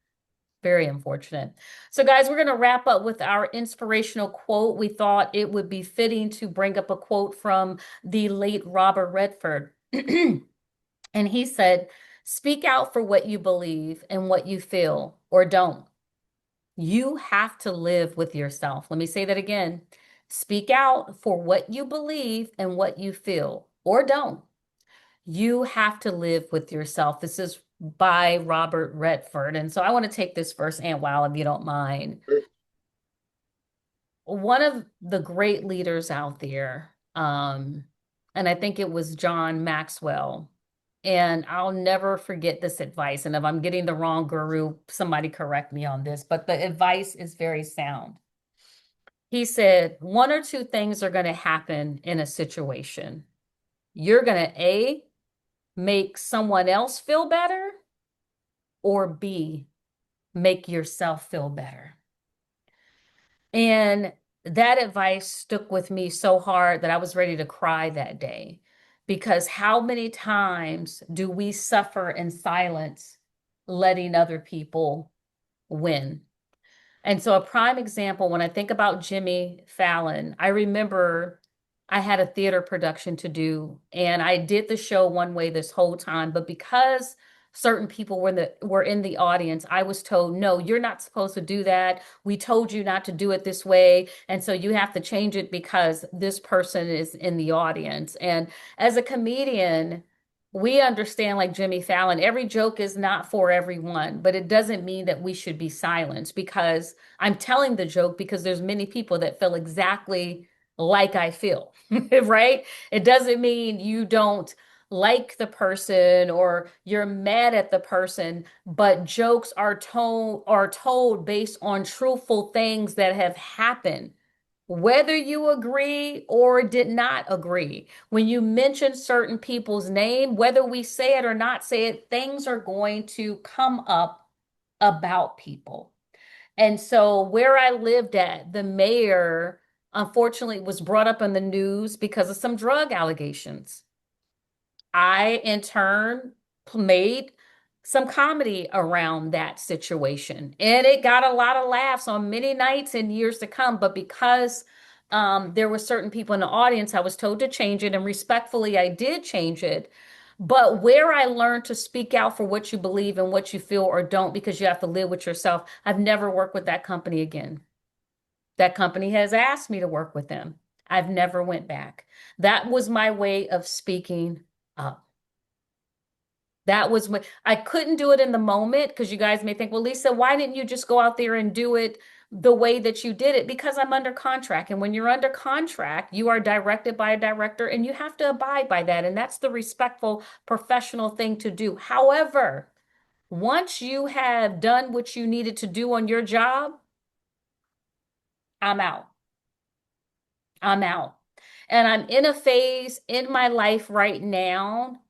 Very unfortunate. So, guys, we're going to wrap up with our inspirational quote. We thought it would be fitting to bring up a quote from the late Robert Redford. And he said, "Speak out for what you believe and what you feel, or don't. You have to live with yourself." Let me say that again. Speak out for what you believe and what you feel, or don't. You have to live with yourself. This is by Robert Redford. And so I want to take this first, Aunt Wow, if you don't mind. One of the great leaders out there, and I think it was John Maxwell, and I'll never forget this advice. And if I'm getting the wrong guru, somebody correct me on this, but the advice is very sound. He said, one or two things are going to happen in a situation. You're going to A, make someone else feel better, or B, make yourself feel better. And that advice stuck with me so hard that I was ready to cry that day. Because how many times do we suffer in silence, letting other people win? And so, a prime example, when I think about Jimmy Fallon, I remember I had a theater production to do, and I did the show one way this whole time. But because certain people were in the audience, I was told, no, you're not supposed to do that. We told you not to do it this way. And so you have to change it because this person is in the audience. And as a comedian, we understand, like Jimmy Fallon, every joke is not for everyone, but it doesn't mean that we should be silenced, because I'm telling the joke because there's many people that feel exactly like I feel, right? It doesn't mean you don't like the person or you're mad at the person, but jokes are told based on truthful things that have happened, whether you agree or did not agree. When you mention certain people's name, whether we say it or not say it, things are going to come up about people. And so where I lived at, the mayor unfortunately was brought up in the news because of some drug allegations. I, in turn, made some comedy around that situation. And it got a lot of laughs on many nights and years to come. But because there were certain people in the audience, I was told to change it. And respectfully, I did change it. But where I learned to speak out for what you believe and what you feel or don't, because you have to live with yourself, I've never worked with that company again. That company has asked me to work with them. I've never went back. That was my way of speaking up. That was when I couldn't do it in the moment, because you guys may think, well, Lisa, why didn't you just go out there and do it the way that you did it? Because I'm under contract. And when you're under contract, you are directed by a director and you have to abide by that. And that's the respectful, professional thing to do. However, once you have done what you needed to do on your job, I'm out. I'm out. And I'm in a phase in my life right now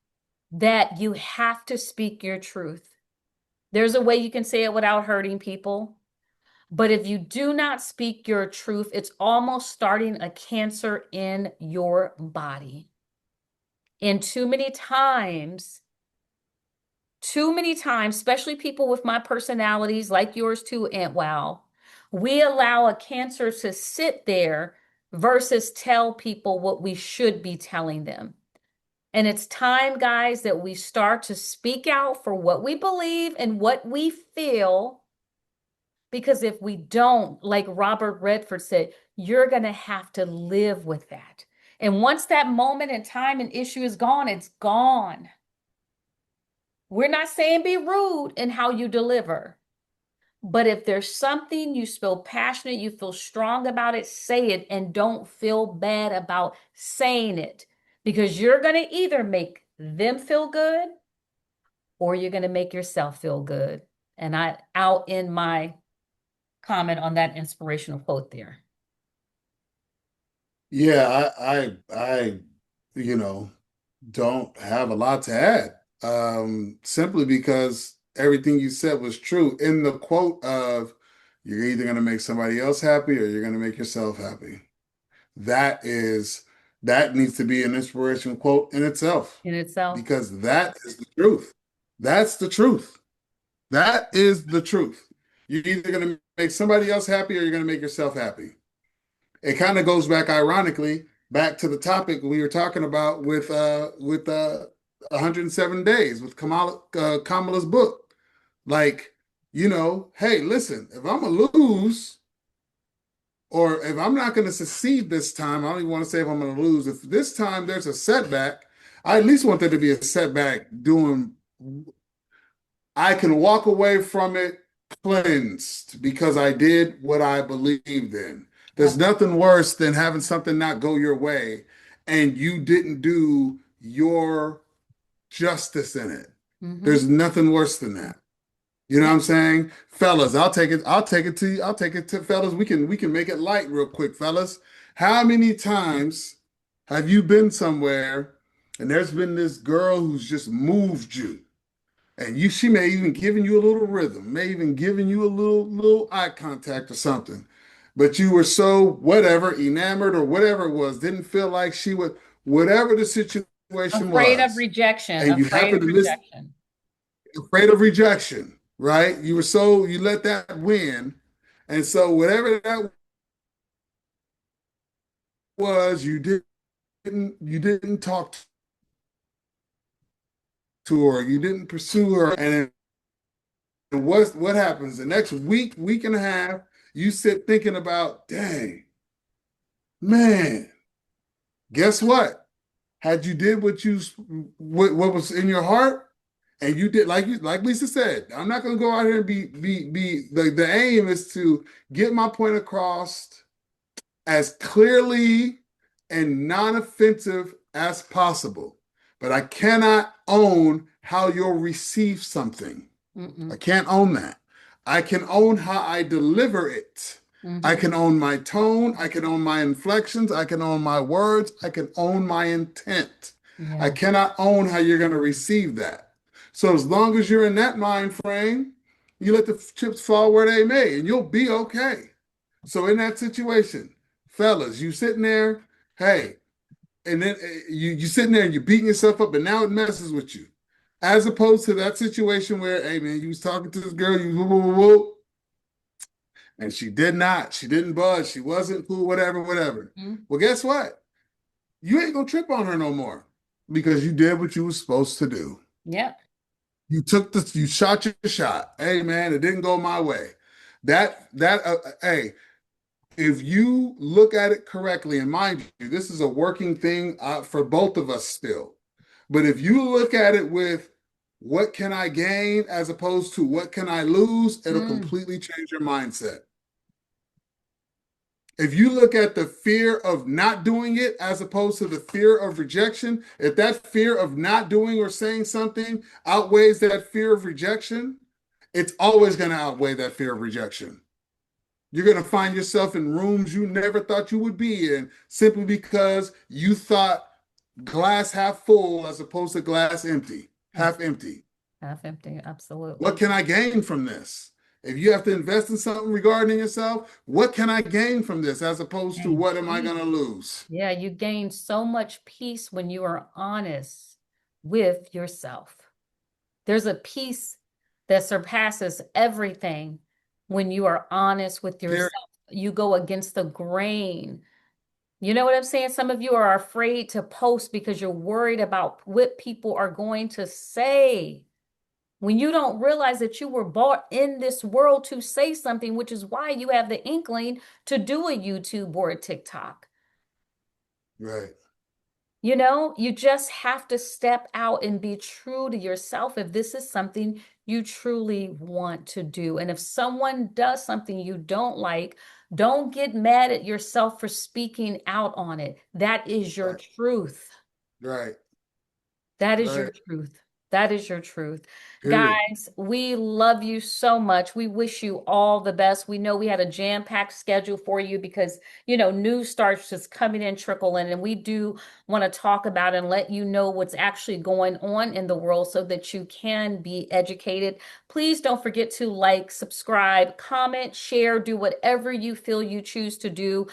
that you have to speak your truth. There's a way you can say it without hurting people. But if you do not speak your truth, it's almost starting a cancer in your body. And too many times, especially people with my personalities like yours too, Aunt Wow, we allow a cancer to sit there versus tell people what we should be telling them. And it's time, guys, that we start to speak out for what we believe and what we feel. Because if we don't, like Robert Redford said, you're going to have to live with that. And once that moment in time and issue is gone, it's gone. We're not saying be rude in how you deliver, But if there's something you feel passionate, you feel strong about it, say it and don't feel bad about saying it because you're going to either make them feel good or you're going to make yourself feel good. And I'll end my comment on that inspirational quote there. Yeah, I, you know, don't have a lot to add. Simply because everything you said was true. In the quote of you're either going to make somebody else happy or you're going to make yourself happy. That needs to be an inspirational quote in itself In itself. because that is the truth. That's the truth. That is the truth. You're either going to make somebody else happy or you're going to make yourself happy. It kind of goes back, ironically, back to the topic we were talking about with 107 Days with Kamala's book. Like, hey, listen, if I'm gonna lose or if I'm not gonna succeed this time, I don't even want to say if I'm gonna lose. If this time there's a setback, I at least want there to be a setback doing I can walk away from it cleansed because I did what I believed in. There's nothing worse than having something not go your way and you didn't do your justice in it. Mm-hmm. There's nothing worse than that. You know what I'm saying? Fellas, I'll take it to you. I'll take it to fellas. We can make it light real quick, fellas. How many times have you been somewhere and there's been this girl who's just moved you? And she may even given you a little rhythm, may even given you a little eye contact or something. But you were so whatever, enamored or whatever it was, didn't feel like she would, whatever the situation Afraid of was, rejection. and you Afraid happen of to miss, rejection. afraid of rejection, right? You let that win. And so whatever that was, you didn't talk to her, you didn't pursue her, and what happens the next week and a half? You sit thinking about, dang, man, guess what? Had you did what was in your heart, and you did like Lisa said, I'm not gonna go out here and be the aim is to get my point across as clearly and non-offensive as possible. But I cannot own how you'll receive something. I can't own that. I can own how I deliver it. I can own my tone. I can own my inflections. I can own my words. I can own my intent. I cannot own how you're going to receive that. So as long as you're in that mind frame, you let the chips fall where they may, and you'll be okay. So in that situation, fellas, you sitting there, hey, and then you sitting there and you're beating yourself up, and now it messes with you. As opposed to that situation where, hey man, you was talking to this girl, you woo, woo, woo, and she didn't budge, she wasn't cool, whatever. Well, guess what? You ain't gonna trip on her no more because you did what you was supposed to do. Yep. You shot your shot. Hey man, it didn't go my way. Hey, if you look at it correctly, and mind you, this is a working thing for both of us still. But if you look at it with what can I gain as opposed to what can I lose, it'll completely change your mindset. If you look at the fear of not doing it as opposed to the fear of rejection, if that fear of not doing or saying something outweighs that fear of rejection, it's always going to outweigh that fear of rejection. You're going to find yourself in rooms you never thought you would be in simply because you thought glass half full as opposed to glass empty, half empty. Half empty, absolutely. What can I gain from this? If you have to invest in something regarding yourself, what can I gain from this as opposed to what am I going to lose? Yeah, you gain so much peace when you are honest with yourself. There's a peace that surpasses everything when you are honest with yourself. You go against the grain. You know what I'm saying? Some of you are afraid to post because you're worried about what people are going to say. When you don't realize that you were brought in this world to say something, which is why you have the inkling to do a YouTube or a TikTok. Right. You know, you just have to step out and be true to yourself if this is something you truly want to do. And if someone does something you don't like, don't get mad at yourself for speaking out on it. That is your Right, truth. right, That is your right. truth. That is your truth. Period. Guys, we love you so much. We wish you all the best. We know we had a jam-packed schedule for you because, news starts just coming in, trickling, and we do want to talk about and let you know what's actually going on in the world so that you can be educated. Please don't forget to like, subscribe, comment, share, do whatever you feel you choose to do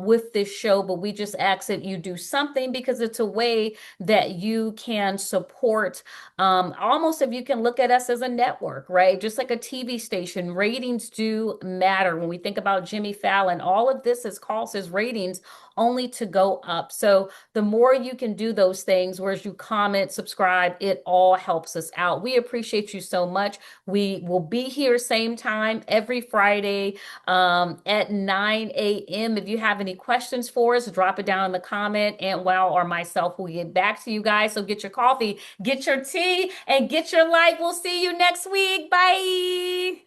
with this show. But we just ask that you do something because it's a way that you can support almost if you can look at us as a network, right? Just like a TV station, ratings do matter. When we think about Jimmy Fallon, all of this has caused his ratings only to go up. So the more you can do those things, whereas you comment, subscribe, it all helps us out. We appreciate you so much. We will be here same time every Friday at 9 a.m. If you have any questions for us, drop it down in the comment. And Wow or myself will get back to you guys. So get your coffee, get your tea, and get your like. We'll see you next week. Bye.